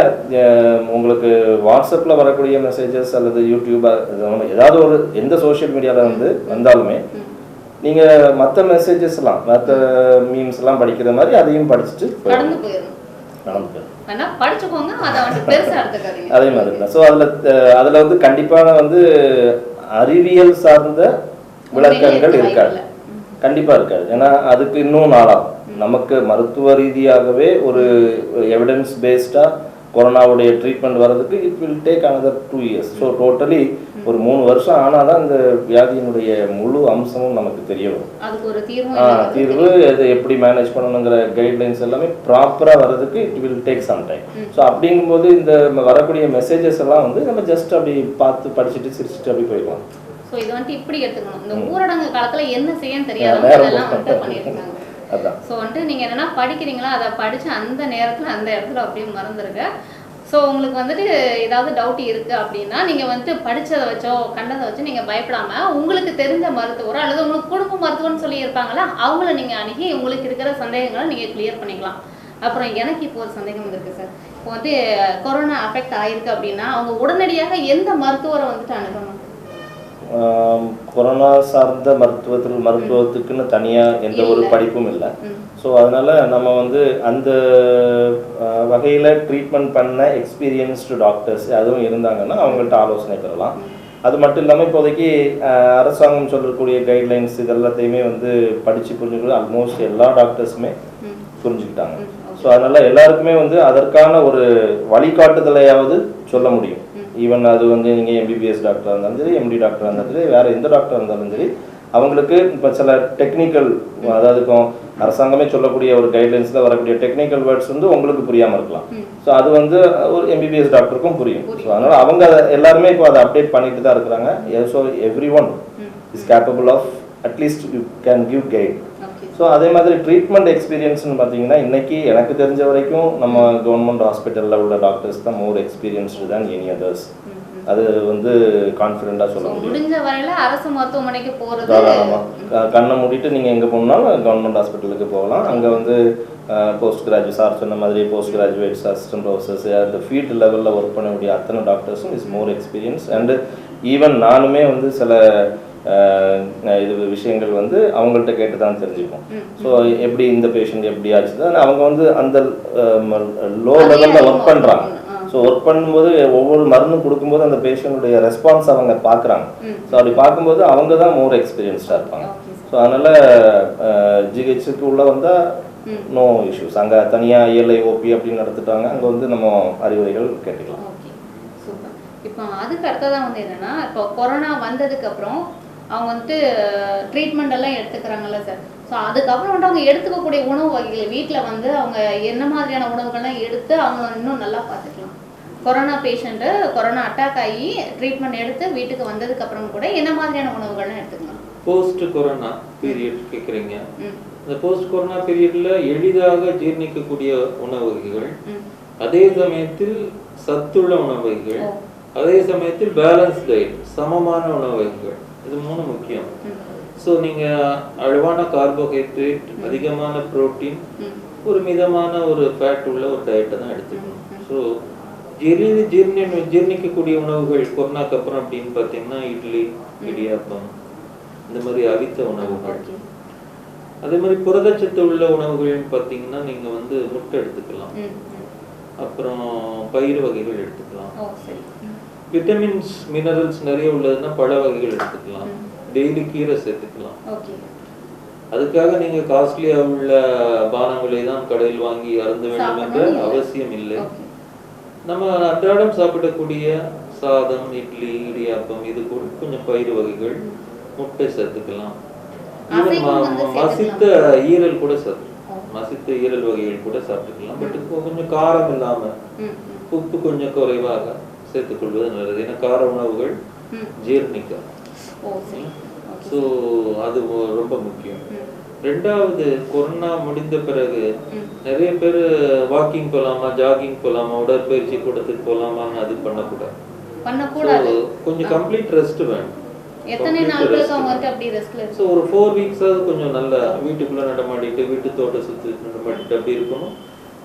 உங்களுக்கு வாட்ஸ்அப்பில் வரக்கூடிய மெசேஜஸ் அல்லது யூடியூப் ஏதாவது ஒரு எந்த சோஷியல் மீடியாவில் வந்து வந்தாலுமே நீங்கள் மற்ற மெசேஜஸ்லாம் மற்ற மீம்ஸ்லாம் படிக்கிற மாதிரி அதையும் படிச்சுட்டு நடந்து போயிடும். அதே மாதிரி தான். ஸோ அதில் வந்து கண்டிப்பான வந்து அறிவியல் சார்ந்த விளக்கங்கள் இருக்காது, கண்டிப்பாக இருக்காது. ஏன்னா அதுக்கு இன்னும் நாளாகும். நமக்கு மருத்துவ ரீதியாகவே ஒரு எவிடன்ஸ் பேஸ்டாக கொரோனாவுடைய ட்ரீட்மெண்ட் வர்றதுக்கு it will take another 2 years. So totally ஒரு 3 வருஷம் ஆனால் தான் இந்த வியாதியினுடைய முழு அம்சமும் நமக்கு தெரிய வரும். தீர்வு இது எப்படி மேனேஜ் பண்ணணுங்கிற கைட்லைன்ஸ் எல்லாமே ப்ராப்பராக வர்றதுக்கு it will take some time. So அப்படிங்கும்போது இந்த வரக்கூடிய மெசேஜஸ் எல்லாம் வந்து நம்ம ஜஸ்ட் அப்படி பார்த்து படிச்சுட்டு சிரிச்சுட்டு அப்படி போயிடலாம். ஸோ இது வந்துட்டு இப்படி எடுத்துக்கணும். இந்த ஊரடங்கு காலத்தில் என்ன செய்யன்னு தெரியாத பண்ணியிருக்காங்க. ஸோ வந்துட்டு நீங்கள் என்னென்னா படிக்கிறீங்களா, அதை படித்து அந்த நேரத்தில் அந்த இடத்துல அப்படியே மறந்துடுங்க. ஸோ உங்களுக்கு வந்துட்டு ஏதாவது டவுட் இருக்குது அப்படின்னா நீங்கள் வந்துட்டு படித்ததை வச்சோ கண்டதை வச்சோ நீங்கள் பயப்படாமல் உங்களுக்கு தெரிஞ்ச மருத்துவரோ அல்லது உங்களுக்கு குடும்ப மருத்துவம்னு சொல்லி இருப்பாங்களா அவங்கள நீங்கள் அணுகி உங்களுக்கு இருக்கிற சந்தேகங்களை நீங்கள் கிளியர் பண்ணிக்கலாம். அப்புறம் எனக்கு இப்போ ஒரு சந்தேகம் இருக்குது சார். இப்போ வந்து கொரோனா அஃபெக்ட் ஆகிருக்கு அப்படின்னா அவங்க உடனடியாக எந்த மருத்துவரை வந்துட்டு அணுகணும்? கொரோனா சார்ந்த மருத்துவத்துக்குன்னு தனியாக எந்த ஒரு படிப்பும் இல்லை. ஸோ அதனால் நம்ம வந்து அந்த வகையில் ட்ரீட்மெண்ட் பண்ண எக்ஸ்பீரியன்ஸ்டு டாக்டர்ஸ் அதுவும் இருந்தாங்கன்னா அவங்கள்ட்ட ஆலோசனை பெறலாம். அது மட்டும் இல்லாமல் இப்போதைக்கு அரசாங்கம் சொல்லக்கூடிய கைட்லைன்ஸ் இதெல்லாத்தையுமே வந்து படித்து புரிஞ்சுக்கிறது ஆல்மோஸ்ட் எல்லா டாக்டர்ஸுமே புரிஞ்சுக்கிட்டாங்க. ஸோ அதனால் எல்லாருக்குமே வந்து அதற்கான ஒரு வழிகாட்டுதலையாவது சொல்ல முடியும். ஈவன் அது வந்து நீங்கள் எம்பிபிஎஸ் டாக்டராக இருந்தாலும் சரி, எம்டி டாக்டராக இருந்தாலும் சரி, வேறு எந்த டாக்டராக இருந்தாலும் சரி, அவங்களுக்கு இப்போ சில டெக்னிக்கல், அதாவது இப்போ அரசாங்கமே சொல்லக்கூடிய ஒரு கைட்லைன்ஸில் வரக்கூடிய டெக்னிக்கல் வேர்ட்ஸ் வந்து உங்களுக்கு புரியாமல் இருக்கலாம். ஸோ அது வந்து ஒரு எம்பிபிஎஸ் டாக்டருக்கும் புரியும். ஸோ அதனால் அவங்க எல்லாருமே இப்போ அதை அப்டேட் பண்ணிட்டு தான் இருக்கிறாங்க. So everyone is capable of at least you can give guide. So அதே மாதிரி ட்ரீட்மெண்ட் எக்ஸ்பீரியன்ஸ்னு பார்த்தீங்கன்னா இன்றைக்கி எனக்கு தெரிஞ்ச வரைக்கும் நம்ம கவர்மெண்ட் ஹாஸ்பிட்டலில் உள்ள டாக்டர்ஸ் தான் மோர் எக்ஸ்பீரியன்ஸ்டு தான் எனி அதர்ஸ். அது வந்து கான்ஃபிடென்ட்டாக சொல்ல முடியும். முடிஞ்ச வரையில் அரசு மருத்துவமனைக்கு போகிறது தாராளமாக கண்ணை மூடிட்டு நீங்கள் எங்கே போகணுன்னாலும் கவர்மெண்ட் ஹாஸ்பிட்டலுக்கு போகலாம். அங்கே வந்து போஸ்ட் கிராஜுவேட் சார் சொன்ன மாதிரி போஸ்ட் கிராஜுவேட்ஸ், அசிஸ்டன்ட் ப்ரொஃபஸர்ஸ், அந்த ஃபீல்டு லெவலில் ஒர்க் பண்ணக்கூடிய அத்தனை டாக்டர்ஸும் is more experience. And even நானுமே வந்து சில இது விஷயங்கள் வந்து அவங்கள்ட்ட கேட்டு தான் தெரிஞ்சுப்போம். ஸோ எப்படி இந்த பேஷண்ட் எப்படி ஆச்சு, அவங்க வந்து அந்த லோ லெவலில் ஒர்க் பண்ணுறாங்க. ஸோ ஒர்க் பண்ணும்போது ஒவ்வொரு மருந்தும் கொடுக்கும்போது அந்த பேஷண்ட்டுடைய ரெஸ்பான்ஸ் அவங்க பார்க்குறாங்க. ஸோ அப்படி பார்க்கும்போது அவங்க தான் மோர் எக்ஸ்பீரியன்ஸ்டாக இருப்பாங்க. ஸோ அதனால் ஜிஹெச்சுக்கு உள்ளே வந்தால் நோ இஷ்யூஸ். அங்கே தனியாக இஎல்ஐ ஓபி அப்படின்னு நடத்துட்டாங்க. அங்கே வந்து நம்ம அறிவுரைகள் கேட்டுக்கலாம். இப்போ அதுக்கு அடுத்ததான் வந்து என்னென்னா, இப்போ கொரோனா வந்ததுக்கப்புறம் அவங்க வந்துட்டு ட்ரீட்மெண்ட் எல்லாம் எடுத்துக்கிறாங்கல்ல சார். ஸோ அதுக்கப்புறம் வந்துட்டு அவங்க எடுத்துக்கக்கூடிய உணவு வகைகள் வீட்டில் வந்து அவங்க என்ன மாதிரியான உணவுகள்லாம் எடுத்து அவங்க இன்னும் நல்லா பார்த்துக்கலாம். கொரோனா பேஷண்ட்டு கொரோனா அட்டாக் ஆகி ட்ரீட்மெண்ட் எடுத்து வீட்டுக்கு வந்ததுக்கப்புறம் கூட என்ன மாதிரியான உணவுகள்லாம் எடுத்துக்கலாம்? போஸ்ட் கொரோனா பீரியட் கேட்குறீங்க. இந்த போஸ்ட் கொரோனா பீரியட்ல எளிதாக ஜீர்ணிக்கக்கூடிய உணவு வகைகள், அதே சமயத்தில் சத்துள்ள உணவு வகைகள், அதே சமயத்தில் பேலன்ஸ் டயட், சமமான உணவு வகைகள், இது மூணு முக்கியம். ஸோ நீங்கள் அளவான கார்போஹைட்ரேட், அதிகமான புரோட்டீன், ஒரு மிதமான ஒரு ஃபேட் உள்ள ஒரு டயட்டை தான் எடுத்துக்கணும். ஸோ ஜீர்ணிக்கக்கூடிய உணவுகள் கொரோனாக்கு அப்புறம் அப்படின்னு பார்த்தீங்கன்னா இட்லி, இடியாப்பம், இந்த மாதிரி அவித்த உணவுகள். அதே மாதிரி புரதச்சத்து உள்ள உணவுகள்னு பார்த்தீங்கன்னா நீங்கள் வந்து முட்டை எடுத்துக்கலாம், அப்புறம் பயிர் வகைகள் எடுத்துக்கலாம். விட்டமின்ஸ், மினரல்ஸ் நிறைய உள்ளதுன்னா பழ வகைகள் எடுத்துக்கலாம். டெய்லி கீரை சேர்த்துக்கலாம். அதுக்காக நீங்க காஸ்ட்லியா உள்ள பானங்களை தான் கடையில் வாங்கி அருந்த வேண்டும் என்ற அவசியம் இல்லை. நம்ம அன்றாடம் சாப்பிடக்கூடிய சாதம், இட்லி, இடியாப்பம், இது கூட கொஞ்சம் பயிர் வகைகள், முட்டை சேர்த்துக்கலாம். மசித்த ஈரல் கூட சேர்த்துக்கலாம். மசித்த ஈரல் வகைகள் கூட சாப்பிட்டுக்கலாம். பட் கொஞ்சம் காரம் இல்லாம, உப்பு கொஞ்சம் குறைவாக சேர்த்துக்கொள்வது நல்லது. ஏன்னா கார உணவுகள் ஜீர்ணிக்கும். ஸோ அது ரொம்ப முக்கியம். ரெண்டாவது, கொரோனா முடிந்த பிறகு நிறைய பேர் வாக்கிங் போகலாமா, ஜாகிங் போகலாமா, உடற்பயிற்சி கூடத்துக்கு போகலாமான்னு அது பண்ணக்கூடாது. கொஞ்சம் கம்ப்ளீட் ரெஸ்ட் வேணும். ஸோ ஒரு 4 வீக்ஸாவது கொஞ்சம் நல்லா வீட்டுக்குள்ள நடமாடிட்டு, வீட்டு தோட்டம் சுற்றி நடமாடிட்டு அப்படி இருக்கணும்.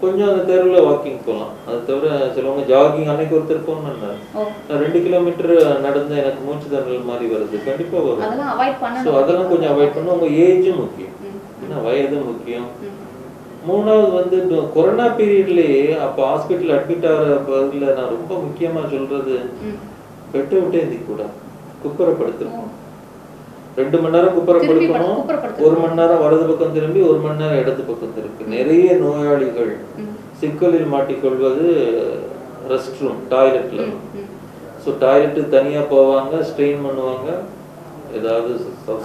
கொஞ்சம் அந்த தெருவில் வாக்கிங் போகலாம். அது தவிர சிலவங்க ஜாகிங், அன்னைக்கு ஒருத்தர் போகணும்னா 2 கிலோமீட்டர் நடந்து எனக்கு மூச்சு திணறல் மாதிரி வருது, கண்டிப்பாக வரும். ஸோ அதெல்லாம் கொஞ்சம் அவாய்ட் பண்ணணும். உங்கள் ஏஜும் முக்கியம், ஏன்னா வயதும் முக்கியம். மூணாவது வந்து கொரோனா பீரியட்லேயே அப்போ ஹாஸ்பிட்டல் அட்மிட் ஆகிற பதில் நான் ரொம்ப முக்கியமாக சொல்றது, பெட்டை விட்டே எந்திக்கூடாது, குப்புறப்படுத்தணும். 2 மணி நேரம் குப்புறப்படுத்தணும். 1 மணி நேரம் வலது பக்கம் திரும்பி, 1 மணி நேரம் இடது பக்கம் திரும்பி. நிறைய நோயாளிகள் சிக்கலில் மாட்டிக்கொள்வது ரெஸ்ட் ரூம், டாய்லெட்ல. ஸோ டாய்லெட்டு தனியா போவாங்க, ஸ்ட்ரெயின் பண்ணுவாங்க, ஏதாவது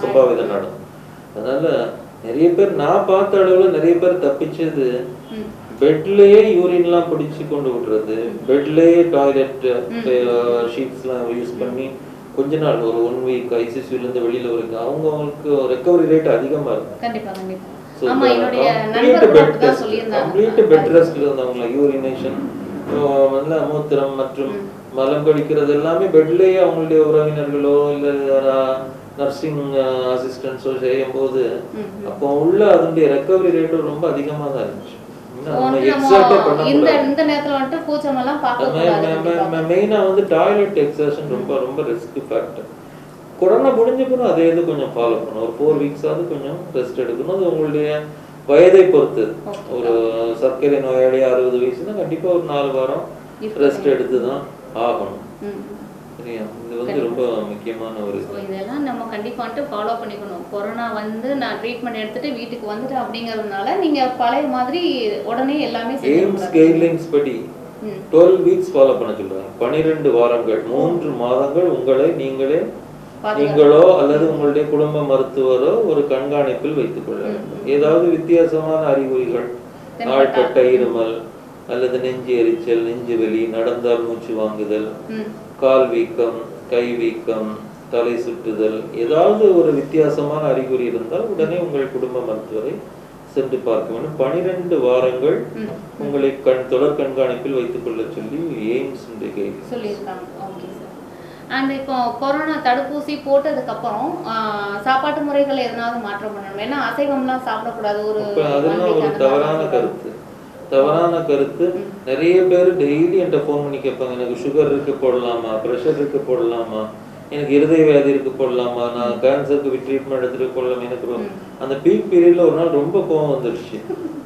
சம்பாவிதம் நடக்கும். அதனால நிறைய பேர், நான் பார்த்த அளவுல நிறைய பேர் தப்பிச்சது பெட்லயே யூரின்லாம் பிடிச்சி கொண்டு விடுறது, பெட்லயே டாய்லெட் ஷீட்ஸ்லாம் யூஸ் பண்ணி கொஞ்ச நாள், ஒரு 1 வீக் ஐசிசியூல இருந்து வெளியில வரைக்கும் அவங்களுக்கு ரெக்கவரி ரேட் அதிகமா இருக்கும். கம்ப்ளீட் பெட் ரெஸ்ட்ல இருந்தவங்க யூரினேஷன், மூத்திரம் மற்றும் மலம் கழிக்கிறது எல்லாமே பெட்லயே அவங்களுடைய உறவினர்களோ இல்ல நர்சிங் அசிஸ்டன்ஸோ செய்யும் போது அப்போ உள்ள அதனுடைய ரெக்கவரி ரேட்டும் ரொம்ப அதிகமா தான் இருந்துச்சு. மெயினா வந்து டாய்லெட் எக்ஸர்ஷன் ரொம்ப ரொம்ப ரிஸ்க் ஃபேக்டர். கொரோனா முடிஞ்சப்பறம் அதே இது கொஞ்சம் ஃபாலோ பண்ணணும். ஒரு 4 வீக்ஸாவது கொஞ்சம் ரெஸ்ட் எடுக்கணும். அது உங்களுடைய வயதை பொறுத்து. ஒரு சர்க்கரை நோயாளி 60 வயசுனா கண்டிப்பா ஒரு 4 வாரம் ரெஸ்ட் எடுத்து தான் ஆகணும். சரியா? இது வந்து ரொம்ப முக்கியமான ஒரு இதெல்லாம் நம்ம கண்டிப்பா ஃபாலோ பண்ணிக்கணும். கொரோனா வந்து நான் ட்ரீட்மெண்ட் எடுத்துட்டு வீட்டுக்கு வந்துட்டேன் அப்படிங்கறதுனால நீங்க பழைய மாதிரி உடனே எல்லாமே எய்ம்ஸ் கைட்லைன்ஸ் படி 12 வீக்ஸ் ஃபாலோ பண்ண சொல்றாங்க. 12 வாரங்கள் 3 மாதங்கள் உங்களை நீங்களோ அல்லது உங்களுடைய குடும்ப மருத்துவரோ ஒரு கண்காணிப்பில் வைத்துக் கொள்ள வேண்டும். ஏதாவது வித்தியாசமான அறிகுறிகள், நாள்பட்ட இருமல் அல்லது நெஞ்சு எரிச்சல், நெஞ்சு வலி, நடந்தால் மூச்சு வாங்குதல், கால் வீக்கம், கை வீக்கம், தலை சுற்றுதல், ஏதாவது ஒரு வித்தியாசமான அறிகுறி இருந்தால் உடனே உங்கள் குடும்ப மருத்துவரை சென்று பார்க்க வேண்டும். 12 வாரங்கள் உங்களை தொடர் கண்காணிப்பில் வைத்துக் கொள்ள சொல்லி எய்ம்ஸ் சொல்லியிருக்காங்க. Okay sir. அண்ட் இப்போ கொரோனா தடுப்பூசி போட்டதுக்கு அப்புறம் சாப்பாட்டு முறைகள் எதனாவது மாற்றம் பண்ணணும்? ஏன்னா அசைவம்லாம் சாப்பிடக்கூடாது. அதெல்லாம் ஒரு தவறான கருத்து. நிறைய பேர் டெய்லி என்கிட்ட ஃபோன் பண்ணி கேட்பாங்க, எனக்கு சுகர் இருக்கு போடலாமா, ப்ரெஷர் இருக்கு போடலாமா, எனக்கு இருதய வியாதி இருக்கு போடலாமா, நான் கேன்சருக்கு ட்ரீட்மெண்ட் எடுத்துட்டு போடலாமா. எனக்கு அந்த பீக் பீரியட்ல ஒரு நாள் ரொம்ப கோவம் வந்துடுச்சு.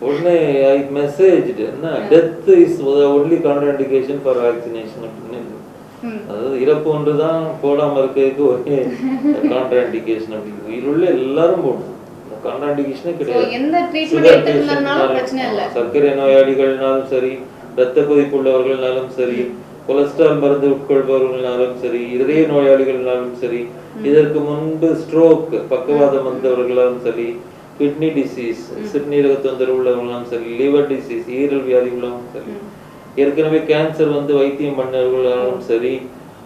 உடனே ஐ மெசேஜ் என்ன, death is only contraindication for vaccination அப்படின்னு. அதாவது இறப்பு ஒன்றுதான் போடாம இருக்கிறதுக்கு ஒரே கான்ட்ராண்டிகேஷன் அப்படிங்கிறது. இதில் உள்ள எல்லாரும் போடணும். கான்ட்ராண்டிகேஷனே கிடையாது. சர்க்கரை நோயாளிகள்னாலும் சரி, இரத்த கொதிப்பு உள்ளவர்கள்னாலும் சரி, கொலஸ்ட்ரால் மருந்து உட்கொள்பவர்கள்னாலும் சரி, இதய நோயாளிகள்னாலும் சரி, இதற்கு முன்பு ஸ்ட்ரோக் பக்கவாதம் வந்தவர்களாலும் சரி, கிட்னி டிசீஸ் சிறுநீரக தொந்தரவு உள்ளவர்களாலும் சரி, லிவர் டிசீஸ் ஈரல் வியாதி உள்ளவங்களும் சரி, ஏற்கனவே கேன்சர் வந்து வைத்தியம் பண்ணவர்களாலும் சரி,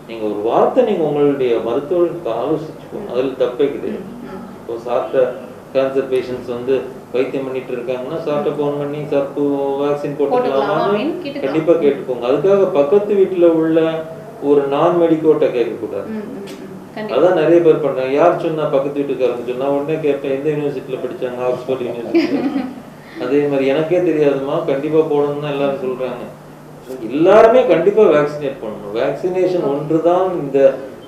நீங்க ஒரு வார்த்தை நீங்க உங்களுடைய மருத்துவர்களுக்கு ஆலோசிச்சுக்கோங்க. அதில் தப்பே கிடையாது. இப்போ சாப்பிட்ட கேன்சர் பேஷண்ட்ஸ் வந்து வைத்தியம் பண்ணிட்டு இருக்காங்கன்னா சாப்பிட்ட போன் பண்ணி சர்ப்பு வேக்சின் போட்டுக்கலாமான்னு கண்டிப்பா கேட்டுக்கோங்க. அதுக்காக பக்கத்து வீட்டுல உள்ள ஒரு நான் மெடிக்கோட்ட கேட்கக்கூடாது. அதான் நிறைய பேர் பண்றாங்க. யார் சொன்னா பக்கத்து வீட்டுக்காரங்க சொன்னா உடனே கேட்பேன், எந்த யூனிவர்சிட்டியில படிச்சாங்க, ஆக்ஸ்போர்ட் யூனிவர்சிட்டி. அதே மாதிரி எனக்கே தெரியாதுமா, கண்டிப்பா போடணும்னு எல்லாரும் சொல்றாங்க. எல்லாருமே கண்டிப்பா வேக்சினேட் பண்ணணும். வேக்சினேஷன் ஒன்றுதான் இந்த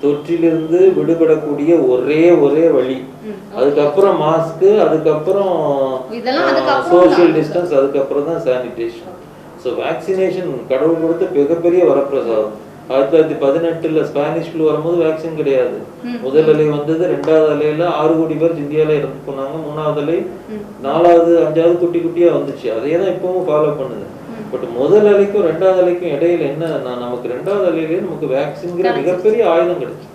தொற்றிலிருந்து விடுபடக்கூடிய ஒரே வழி. அதுக்கப்புறம் மாஸ்க், அதுக்கப்புறம் சோசியல் டிஸ்டன்ஸ், அதுக்கப்புறம் தான் சானிடேஷன். ஸோ வேக்சினேஷன் கடவுள் கொடுத்த மிகப்பெரிய வரப்பிரசாதம். 1918 ஸ்பானிஷ் ஃப்ளூ வரும்போது வேக்சின் கிடையாது. முதல் அலை வந்தது, 2வது அலையில 6 கோடி பேர் இந்தியாவில இறந்து போனாங்க. 3வது அலை 4வது 5வது குட்டி குட்டியா வந்துச்சு. அதே தான் இப்பவும் ஃபாலோ பண்ணுது. பட் முதல் அலைக்கும் 2வது அலைக்கும் இடையில என்ன, நமக்கு 2வது அலையிலே நமக்கு வேக்சின்ங்கிற மிகப்பெரிய ஆயுதம் கிடைச்சு.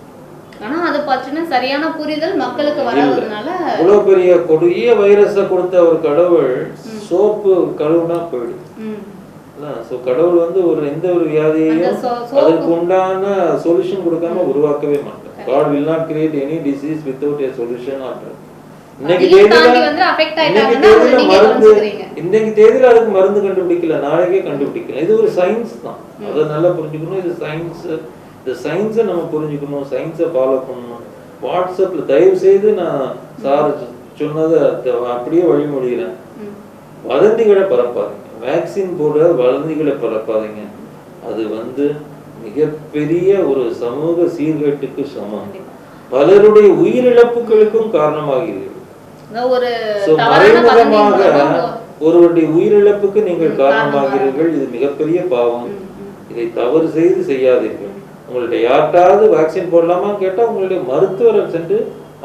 ஆனா அது பற்றின சரியான புரிதல் மக்களுக்கு வராததுனால இவ்வளவு பெரிய கொடிய வைரஸை கொடுத்த ஒரு கடவுள் சோப்பு கழுவுனா போயிடுது. கடவுள் வந்து எந்த ஒரு வியாதியையும் அதுக்கு உண்டான சொல்யூஷன் கொடுக்காம உருவாக்கவே மாட்டார். God will not create any disease without a solution or drug. இன்னைக்கு தேதியில அதுக்கு மருந்து கண்டுபிடிக்கல, நாளைக்கே கண்டுபிடிக்கல. இது ஒரு சயின்ஸ் தான். அதை நல்லா புரிஞ்சுக்கணும். இது சயின்ஸ். இந்த சயின்ஸை நம்ம புரிஞ்சுக்கணும், சயின்ஸை ஃபாலோ பண்ணணும். வாட்ஸ்அப்ல தயவு செய்து நான் சார் சொன்னதை அப்படியே வழிமொழிகிறேன். வதந்திகளை பரப்பாதீங்க. வேக்சின் போட வதந்திகளை பரப்பாதீங்க. அது மிகப்பெரிய ஒரு சமூக சீர்கேட்டுக்கு சமம். பலருடைய உயிரிழப்புகளுக்கும் காரணமாகிறது. மறைமுகமாக ஒருவருடைய உயிரிழப்புக்கு நீங்கள் காரணமாகிறீர்கள். இது மிகப்பெரிய பாவம். இதை தவறு செய்து செய்யாதீர்கள். உங்கள்ட்ட யார்ட்டாவது வேக்சின் போடலாமா கேட்டா உங்களுடைய மருத்துவரை சென்று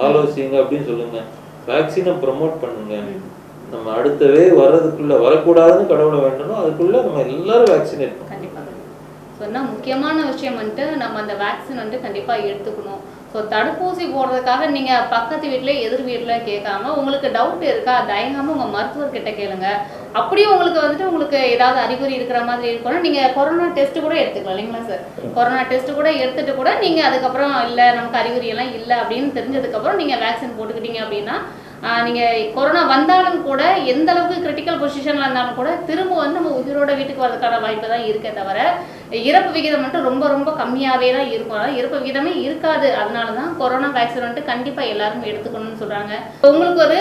ஆலோசிங்க அப்படின்னு சொல்லுங்க. வேக்சினை ப்ரமோட் பண்ணுங்க. நம்ம அடுத்தவே வர்றதுக்குள்ள வரக்கூடாதுன்னு கடவுளை வேண்டணும். அதுக்குள்ள நம்ம எல்லாரும் வேக்சினேட் பண்ணணும். சொன்னா முக்கியமான விஷயம் நம்ம அந்த வேக்சின் கண்டிப்பா எடுத்துக்கணும். ஸோ தடுப்பூசி போடுறதுக்காக நீங்க பக்கத்து வீட்டுல எதிர் வீட்டுல கேட்காம, உங்களுக்கு டவுட் இருக்கா தயங்காம உங்க மருத்துவர்கிட்ட கேளுங்க. அப்படியும் உங்களுக்கு ஏதாவது அறிகுறி இருக்கிற மாதிரி இருக்கணும், நீங்க கொரோனா டெஸ்ட் கூட எடுத்துக்கலாம் இல்லைங்களா சார்? கொரோனா டெஸ்ட் கூட எடுத்துட்டு கூட நீங்க அதுக்கப்புறம் இல்லை நமக்கு அறிகுறி எல்லாம் இல்லை அப்படின்னு தெரிஞ்சதுக்கு அப்புறம் நீங்க வேக்சின் போட்டுக்கிட்டீங்க அப்படின்னா நீங்க கொரோனா வந்தாலும் கூட எந்த அளவுக்கு கிரிட்டிக்கல் பொசிஷன்ல இருந்தாலும் கூட திரும்ப நம்ம உயிரோட வீட்டுக்கு வரதுக்கான வாய்ப்பு தான் இருக்கே தவிர இறப்பு விகிதம் மட்டும் ரொம்ப ரொம்ப கம்மியாகவே தான் இருக்கும். அதாவது இறப்பு விகிதமே இருக்காது. அதனால தான் கொரோனா வேக்சின் வந்துட்டு கண்டிப்பாக எல்லாரும் எடுத்துக்கணும்னு சொல்கிறாங்க. உங்களுக்கு ஒரு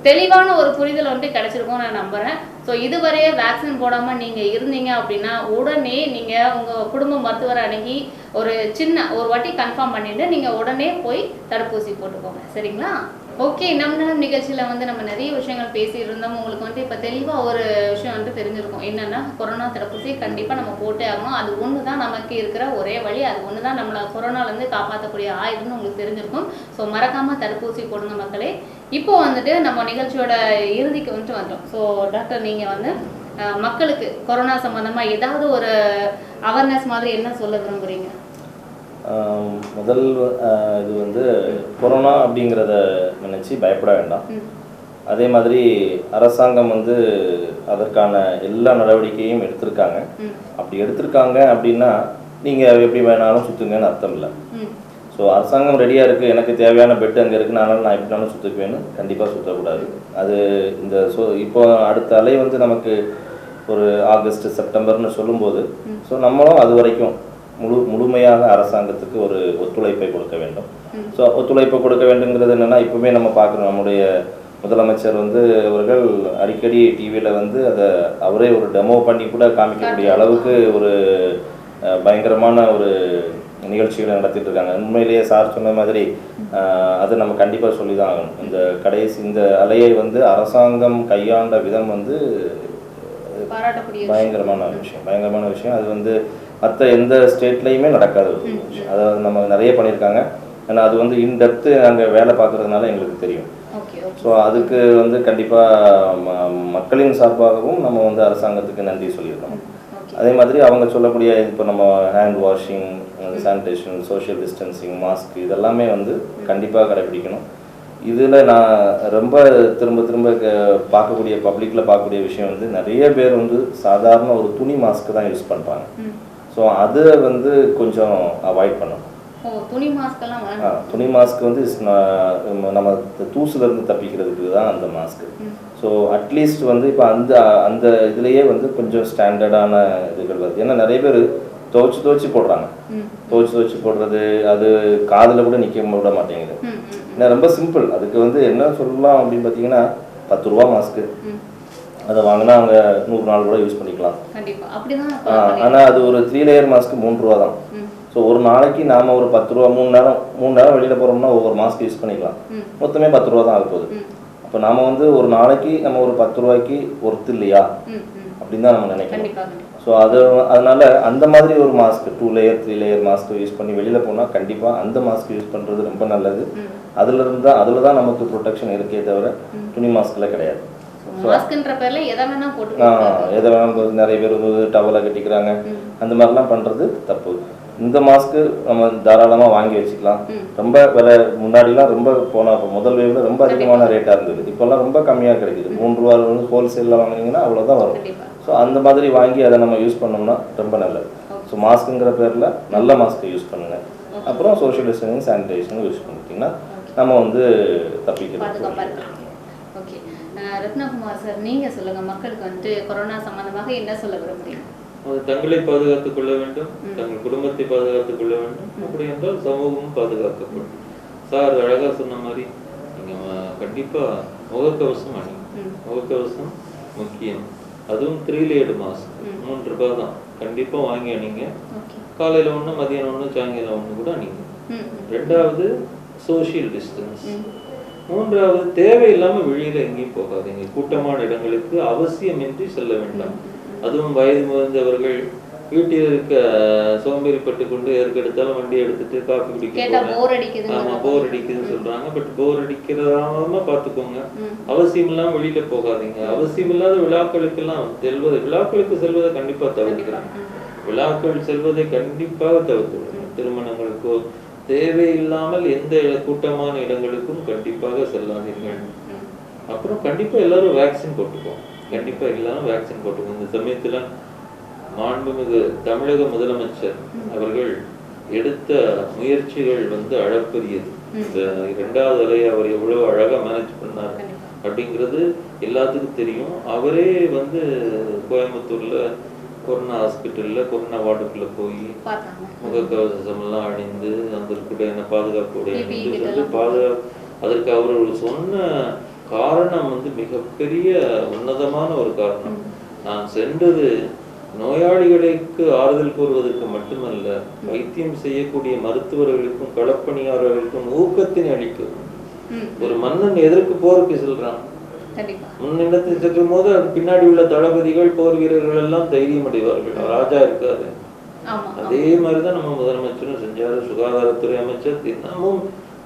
தெளிவான ஒரு புரிதல் வந்துட்டு கிடைச்சிருக்கும் நான் நம்புகிறேன். ஸோ இதுவரையே வேக்சின் போடாமல் நீங்கள் இருந்தீங்க அப்படின்னா உடனே நீங்கள் உங்கள் குடும்ப மருத்துவரை அணுகி ஒரு வாட்டி கன்ஃபார்ம் பண்ணிட்டு நீங்கள் உடனே போய் தடுப்பூசி போட்டுக்கோங்க. சரிங்களா? ஓகே, நம்ம நிகழ்ச்சியில் வந்து நம்ம நிறைய விஷயங்கள் பேசியிருந்தோம். உங்களுக்கு வந்து இப்போ தெளிவாக ஒரு விஷயம் வந்து தெரிஞ்சிருக்கும். என்னென்னா கொரோனா தடுப்பூசி கண்டிப்பாக நம்ம போட்டே ஆகணும். அது ஒன்று தான் நமக்கு இருக்கிற ஒரே வழி. அது ஒன்று தான் நம்மளை கொரோனாலேருந்து காப்பாற்றக்கூடிய ஆயுதம்னு உங்களுக்கு தெரிஞ்சிருக்கும். ஸோ மறக்காமல் தடுப்பூசி போடுங்க மக்களே. இப்போ வந்துட்டு நம்ம நிகழ்ச்சியோட இறுதிக்கு வந்துட்டு வந்தோம். ஸோ டாக்டர், நீங்கள் வந்து மக்களுக்கு கொரோனா சம்மந்தமாக ஏதாவது ஒரு அவேர்னஸ் மாதிரி என்ன சொல்ல விரும்புகிறீங்க? முதல் இது வந்து கொரோனா அப்படிங்கிறத நினச்சி பயப்பட வேண்டாம். அதே மாதிரி அரசாங்கம் வந்து அதற்கான எல்லா நடவடிக்கையும் எடுத்திருக்காங்க. அப்படி எடுத்திருக்காங்க அப்படின்னா நீங்கள் எப்படி வேணாலும் சுற்றுங்கன்னு அர்த்தம் இல்லை. ஸோ அரசாங்கம் ரெடியாக இருக்குது, எனக்கு தேவையான பெட் அங்கே இருக்குது, நான் எப்படினாலும் சுற்றுக்குவேன்னு கண்டிப்பாக சுற்றக்கூடாது. அது இந்த இப்போ அடுத்த அலை வந்து நமக்கு ஒரு ஆகஸ்ட் செப்டம்பர்னு சொல்லும்போது ஸோ நம்மளும் அது வரைக்கும் முழுமையாக அரசாங்கத்துக்கு ஒரு ஒத்துழைப்பை கொடுக்க வேண்டும். ஸோ ஒத்துழைப்பை கொடுக்க வேண்டுங்கிறது என்னென்னா, இப்போவுமே நம்ம பார்க்குறோம், நம்முடைய முதலமைச்சர் வந்து அவர்கள் அடிக்கடி டிவியில் வந்து அதை அவரே ஒரு டெமோ பண்ணி கூட காமிக்கக்கூடிய அளவுக்கு ஒரு பயங்கரமான ஒரு நிகழ்ச்சிகளை நடத்திட்டு இருக்காங்க. உண்மையிலேயே சார் சொன்ன மாதிரி அதை நம்ம கண்டிப்பாக சொல்லி தான் ஆகணும். இந்த அலையை வந்து அரசாங்கம் கையாண்ட விதம் வந்து பயங்கரமான விஷயம். அது வந்து மற்ற எந்த ஸ்டேட்லேயுமே நடக்காத ஒரு விஷயம். அதாவது நம்ம நிறைய பண்ணியிருக்காங்க. ஏன்னா அது வந்து இன்டெப்த்து நாங்கள் வேலை பார்க்குறதுனால எங்களுக்கு தெரியும். ஸோ அதுக்கு வந்து கண்டிப்பாக மக்களின் சார்பாகவும் நம்ம வந்து அரசாங்கத்துக்கு நன்றி சொல்லியிருக்கோம். அதே மாதிரி அவங்க சொல்லக்கூடிய இப்போ நம்ம hand washing, sanitation, social distancing, mask இதெல்லாமே வந்து கண்டிப்பாக கடைபிடிக்கணும். இதில் நான் ரொம்ப திரும்ப பார்க்கக்கூடிய பப்ளிக்கில் பார்க்கக்கூடிய விஷயம் வந்து நிறைய பேர் வந்து சாதாரண ஒரு துணி மாஸ்க்கு தான் யூஸ் பண்ணுறாங்க. ஸோ அதை வந்து கொஞ்சம் அவாய்ட் பண்ணணும். துணி மாஸ்க் வந்து நம்ம தூசுலேருந்து தப்பிக்கிறதுக்கு தான் அந்த மாஸ்க்கு. ஸோ அட்லீஸ்ட் வந்து இப்போ அந்த இதுலேயே வந்து கொஞ்சம் ஸ்டாண்டர்டான இதுகள் வருது. ஏன்னா நிறைய பேர் துவைச்சு போடுறாங்க. துவைச்சு போடுறது அது காதில் கூட நிற்க விட மாட்டேங்குது. ஏன்னா ரொம்ப சிம்பிள். அதுக்கு வந்து என்ன சொல்லலாம் அப்படின்னு பார்த்தீங்கன்னா 10 ரூபா மாஸ்க்கு, அதை வாங்கினா அவங்க 100 நாள் கூட யூஸ் பண்ணிக்கலாம். ஆனால் அது ஒரு 3 லேயர் மாஸ்க்கு 3 ரூபா தான். ஸோ ஒரு நாளைக்கு நாம் ஒரு 10 ரூபா 3 நேரம் வெளியில் போகிறோம்னா ஒவ்வொரு மாஸ்க்கு யூஸ் பண்ணிக்கலாம். மொத்தமே 10 ரூபா தான் ஆக போகுது. அப்போ நாம் வந்து ஒரு நாளைக்கு நம்ம ஒரு 10 ரூபாய்க்கு ஒர்த்து இல்லையா அப்படின்னு தான் நம்ம நினைக்கிறோம். ஸோ அதனால அந்த மாதிரி ஒரு mask 2 layer 3 layer mask use பண்ணி வெளியில் போனால் கண்டிப்பாக அந்த மாஸ்க் யூஸ் பண்ணுறது ரொம்ப நல்லது. அதில் தான் நமக்கு ப்ரொடெக்ஷன் இருக்கே தவிர துணி மாஸ்கில் கிடையாது. எதை வேணாலும் நிறைய பேர் டவலை கட்டிக்கிறாங்க. அந்த மாதிரிலாம் பண்ணுறது தப்பு. இந்த மாஸ்க்கு நம்ம தாராளமாக வாங்கி வச்சுக்கலாம். ரொம்ப விலை முன்னாடிலாம் ரொம்ப முதல் வேவில் ரொம்ப அதிகமான ரேட்டாக இருந்தது. இப்போல்லாம் ரொம்ப கம்மியாக கிடைக்குது. 3 ரூபா வந்து ஹோல்சேலில் வாங்கினீங்கன்னா அவ்வளோதான் வரும். ஸோ அந்த மாதிரி வாங்கி அதை நம்ம யூஸ் பண்ணோம்னா ரொம்ப நல்லது. ஸோ மாஸ்க்குங்கிற பேரில் நல்ல மாஸ்க்கை யூஸ் பண்ணுங்கள். அப்புறம் சோஷியல் டிஸ்டன்சிங், சானிடேஷன் யூஸ் பண்ணிட்டீங்கன்னா நம்ம வந்து தப்பிக்கலாம். ஓகே, ரத்னகுமார் சார், நீங்கள் சொல்லுங்கள், மக்களுக்கு வந்துட்டு கொரோனா சம்பந்தமாக என்ன சொல்ல விரும்புறீங்க? தங்களை பாதுகாத்துக் கொள்ள வேண்டும், தங்கள் குடும்பத்தை பாதுகாத்துக் கொள்ள வேண்டும். அப்படி என்றால் சமூகமும் பாதுகாக்கப்படும். சார் அழகா சொன்ன மாதிரி நீங்க கண்டிப்பா முகக்கவசம் அணிங்க. முகக்கவசம் முக்கியம். அதுவும் 3 லேயர்டு மாஸ்க் 3 ரூபாய் தான். கண்டிப்பா வாங்கி அணிங்க. காலையில ஒண்ணு, மதியானம் ஒண்ணு, சாயங்காலம் ஒண்ணு கூட அணிங்க. ரெண்டாவது சோஷியல் டிஸ்டன்ஸ். மூன்றாவது தேவையில்லாம வெளியில எங்கேயும் போகாதீங்க. கூட்டமான இடங்களுக்கு அவசியமின்றி செல்ல வேண்டாம். அதுவும் வயது முதிர்ந்தவர்கள் வீட்டில் இருக்க சோம்பேறிப்பட்டு கொண்டு எதுக்கெடுத்தாலும் வண்டி எடுத்துட்டு காஃபி குடிக்க போர் அடிக்குதுன்னு சொல்றாங்க. பட் போர் அடிக்கிறதாம பாத்துக்கோங்க. அவசியம் இல்லாம வெளியில போகாதீங்க. அவசியம் இல்லாத விழாக்களுக்கெல்லாம் விழாக்களுக்கு செல்வதை கண்டிப்பா தவிர்க்கிறாங்க. விழாக்கள் செல்வதை கண்டிப்பாக தவிர்த்து திருமணங்களுக்கோ தேவையில்லாமல் எந்த கூட்டமான இடங்களுக்கும் கண்டிப்பாக செல்லாதீர்கள். அப்புறம் கண்டிப்பா எல்லாரும் வேக்சின் போட்டுக்குவோம். கண்டிப்பா எல்லாரும் வேக்சின் போட்டுக்கோங்க. இந்த சமயத்துல மாண்புமிகு தமிழக முதலமைச்சர் அவர்கள் எடுத்த முயற்சிகள் வந்து அளப்பரியது. இந்த 2வது அலையை அவர் எவ்வளவு அழகா மேனேஜ் பண்ணார் அப்படிங்கிறது எல்லாத்துக்கும் தெரியும். அவரே வந்து கோயம்புத்தூர்ல கொரோனா ஹாஸ்பிட்டல்ல கொரோனா வார்டுக்குள்ள போய் பார்த்தாங்க. முகக்கவசம் எல்லாம் அணிந்து அந்த கூடிய பாதுகாப்பு உடை PPE அணிந்து kit வந்து எல்லாம் அதற்கு அவர்கள் சொன்ன காரணம் வந்து மிகப்பெரிய உன்னதமான ஒரு காரணம். நான் சென்றது நோயாளிகளுக்கு ஆறுதல் கூறுவதற்கு மட்டுமல்ல, வைத்தியம் செய்யக்கூடிய மருத்துவர்களுக்கும் களப்பணியாளர்களுக்கும் ஊக்கத்தினை அளிக்கும். ஒரு மன்னன் எதற்கு போருக்கு செல்றான்? முன்னிடத்தை செல்லும் போது பின்னாடி உள்ள தளபதிகள் போர் வீரர்கள் எல்லாம் தைரியம் அடைவார்கள். ராஜா இருக்காது. அதே மாதிரிதான் நம்ம முதலமைச்சரும் செஞ்சாரு. சுகாதாரத்துறை அமைச்சர் தினமும்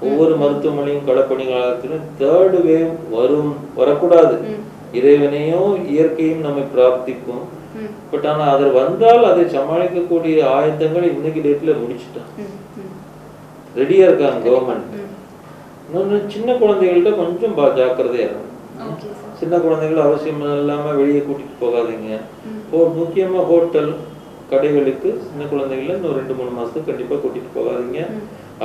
ஒவ்வொரு மருத்துவமனையும் களப்பணியாளத்திலும் தேர்ட் வேவ் வரக்கூடாது, இறைவனையும் இயற்கையும் நம்மை பிரார்த்திப்போம். பட் ஆனா அது வந்தால் அதை சமாளிக்கக்கூடிய ஆயத்தங்களை இன்னைக்கு டேட்ல முடிச்சுட்டான், ரெடியா இருக்காங்க கவர்மெண்ட். இன்னொன்னு சின்ன குழந்தைகள்கிட்ட கொஞ்சம் ஜாக்கிரதையா இருக்கும். சின்ன குழந்தைகள் அவசியம் இல்லாம வெளியே கூட்டிட்டு போகாதீங்க. முக்கியமா ஹோட்டல் கடைகளுக்கு சின்ன குழந்தைகளை இன்னும் 2-3 மாசத்துக்கு கண்டிப்பா கூட்டிட்டு போகாதீங்க.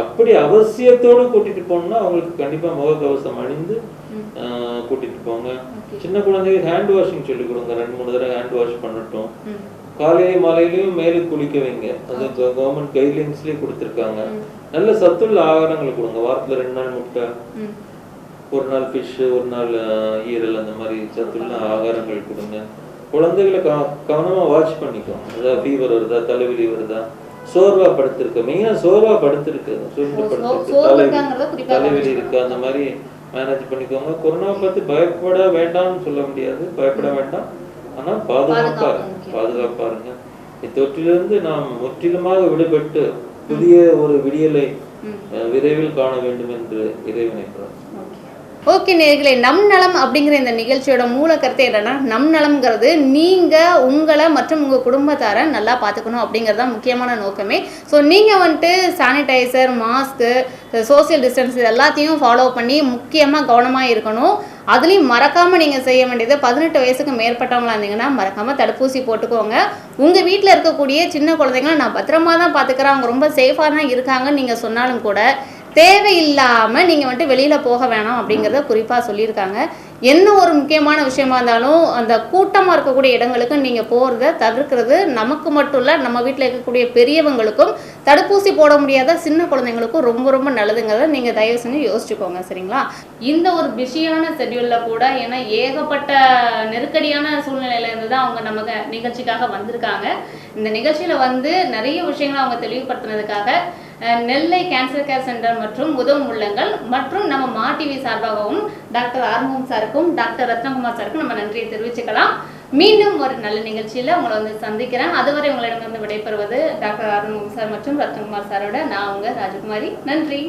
அப்படி அவசியத்தோடு கூட்டிட்டு போனோம்னா அவங்களுக்கு கண்டிப்பா முகக்கவசம் அணிந்து கூட்டிட்டு போங்க. சின்ன குழந்தைங்க ஹேண்ட் வாஷிங் சொல்லி கொடுங்க, 2-3 தடவை ஹேண்ட் வாஷ் பண்ணட்டும். காலையில மாலையிலயும் மேலுக்கு குளிக்க வைங்க, அது கவர்மெண்ட் கைட்லைன்ஸ்லயே கொடுத்துருக்காங்க. நல்ல சத்துள்ள ஆகாரங்களை கொடுங்க. வாரத்துல 2 நாள் முட்டை, 1 நாள் ஃபிஷ், 1 நாள் ஈரல், அந்த மாதிரி சத்துள்ள ஆகாரங்கள் கொடுங்க. குழந்தைகளை கவனமா வாட்ச் பண்ணிக்கோங்க. அதாவது ஃபீவர் வருதா, தலைவலி வருதா, சோர்வா படுத்திருக்கு, மெயினா சோர்வா படுத்திருக்கு, தலைவலி இருக்கு, அந்த மாதிரி மேனேஜ் பண்ணிக்கோங்க. கொரோனா பத்தி பயப்பட வேண்டாம்னு சொல்ல முடியாது, பயப்பட வேண்டாம். ஆனா பாதுகாப்பா இருங்க. இத்தொற்றிலிருந்து நாம் முற்றிலுமாக விடுபட்டு புதிய ஒரு விடியலை விரைவில் காண வேண்டும் என்று இறைவனை பிரார்த்திக்கிறேன். ஓகே நேயர்களே, நம் நலம் அப்படிங்கிற இந்த நிகழ்ச்சியோட மூல கருத்து என்னன்னா, நம் நலம்ங்கிறது நீங்கள் உங்களை மற்றும் உங்கள் குடும்பத்தாரை நல்லா பார்த்துக்கணும் அப்படிங்கிறது தான் முக்கியமான நோக்கமே. ஸோ நீங்கள் வந்துட்டு சானிடைசர், மாஸ்க்கு, சோசியல் டிஸ்டன்ஸ் எல்லாத்தையும் ஃபாலோ பண்ணி முக்கியமாக கவனமாக இருக்கணும். அதுலேயும் மறக்காமல் நீங்கள் செய்ய வேண்டியது 18 வயசுக்கு மேற்பட்டவங்களா இருந்தீங்கன்னா மறக்காமல் தடுப்பூசி போட்டுக்கோங்க. உங்கள் வீட்டில் இருக்கக்கூடிய சின்ன குழந்தைங்கள நான் பத்திரமா தான் பார்த்துக்கிறேன், அவங்க ரொம்ப சேஃபாக தான் இருக்காங்கன்னு நீங்கள் சொன்னாலும் கூட தேவையில்லாமல் நீங்கள் வந்துட்டு வெளியில் போக வேணாம் அப்படிங்கிறத குறிப்பாக சொல்லியிருக்காங்க. என்ன ஒரு முக்கியமான விஷயமா இருந்தாலும் அந்த கூட்டமாக இருக்கக்கூடிய இடங்களுக்கு நீங்கள் போகிறத தவிர்க்கிறது நமக்கு மட்டும் இல்லை, நம்ம வீட்டில் இருக்கக்கூடிய பெரியவங்களுக்கும் தடுப்பூசி போட முடியாத சின்ன குழந்தைங்களுக்கும் ரொம்ப ரொம்ப நல்லதுங்கிறத நீங்கள் தயவு செஞ்சு யோசிச்சுக்கோங்க, சரிங்களா? இந்த ஒரு பிஸியான ஷெட்யூலில் கூட, ஏன்னா ஏகப்பட்ட நெருக்கடியான சூழ்நிலையில இருந்து தான் அவங்க நமக்கு நிகழ்ச்சிக்காக வந்திருக்காங்க. இந்த நிகழ்ச்சியில் வந்து நிறைய விஷயங்களை அவங்க தெளிவுபடுத்தினதுக்காக நெல்லை கேன்சர் கேர் சென்டர் மற்றும் உதவும் உள்ளங்கள் மற்றும் நம்ம மா டிவி சார்பாகவும் டாக்டர் ஆறுமுகம் சாருக்கும் டாக்டர் ரத்னகுமார் சாருக்கும் நம்ம நன்றியை தெரிவிச்சுக்கலாம். மீண்டும் ஒரு நல்ல நிகழ்ச்சியில் உங்களை வந்து சந்திக்கிறேன். அதுவரை உங்களிடமிருந்து விடைபெறுவது டாக்டர் ஆறுமுகம் சார் மற்றும் ரத்னகுமார் சாரோட நான் உங்க ராஜகுமாரி. நன்றி.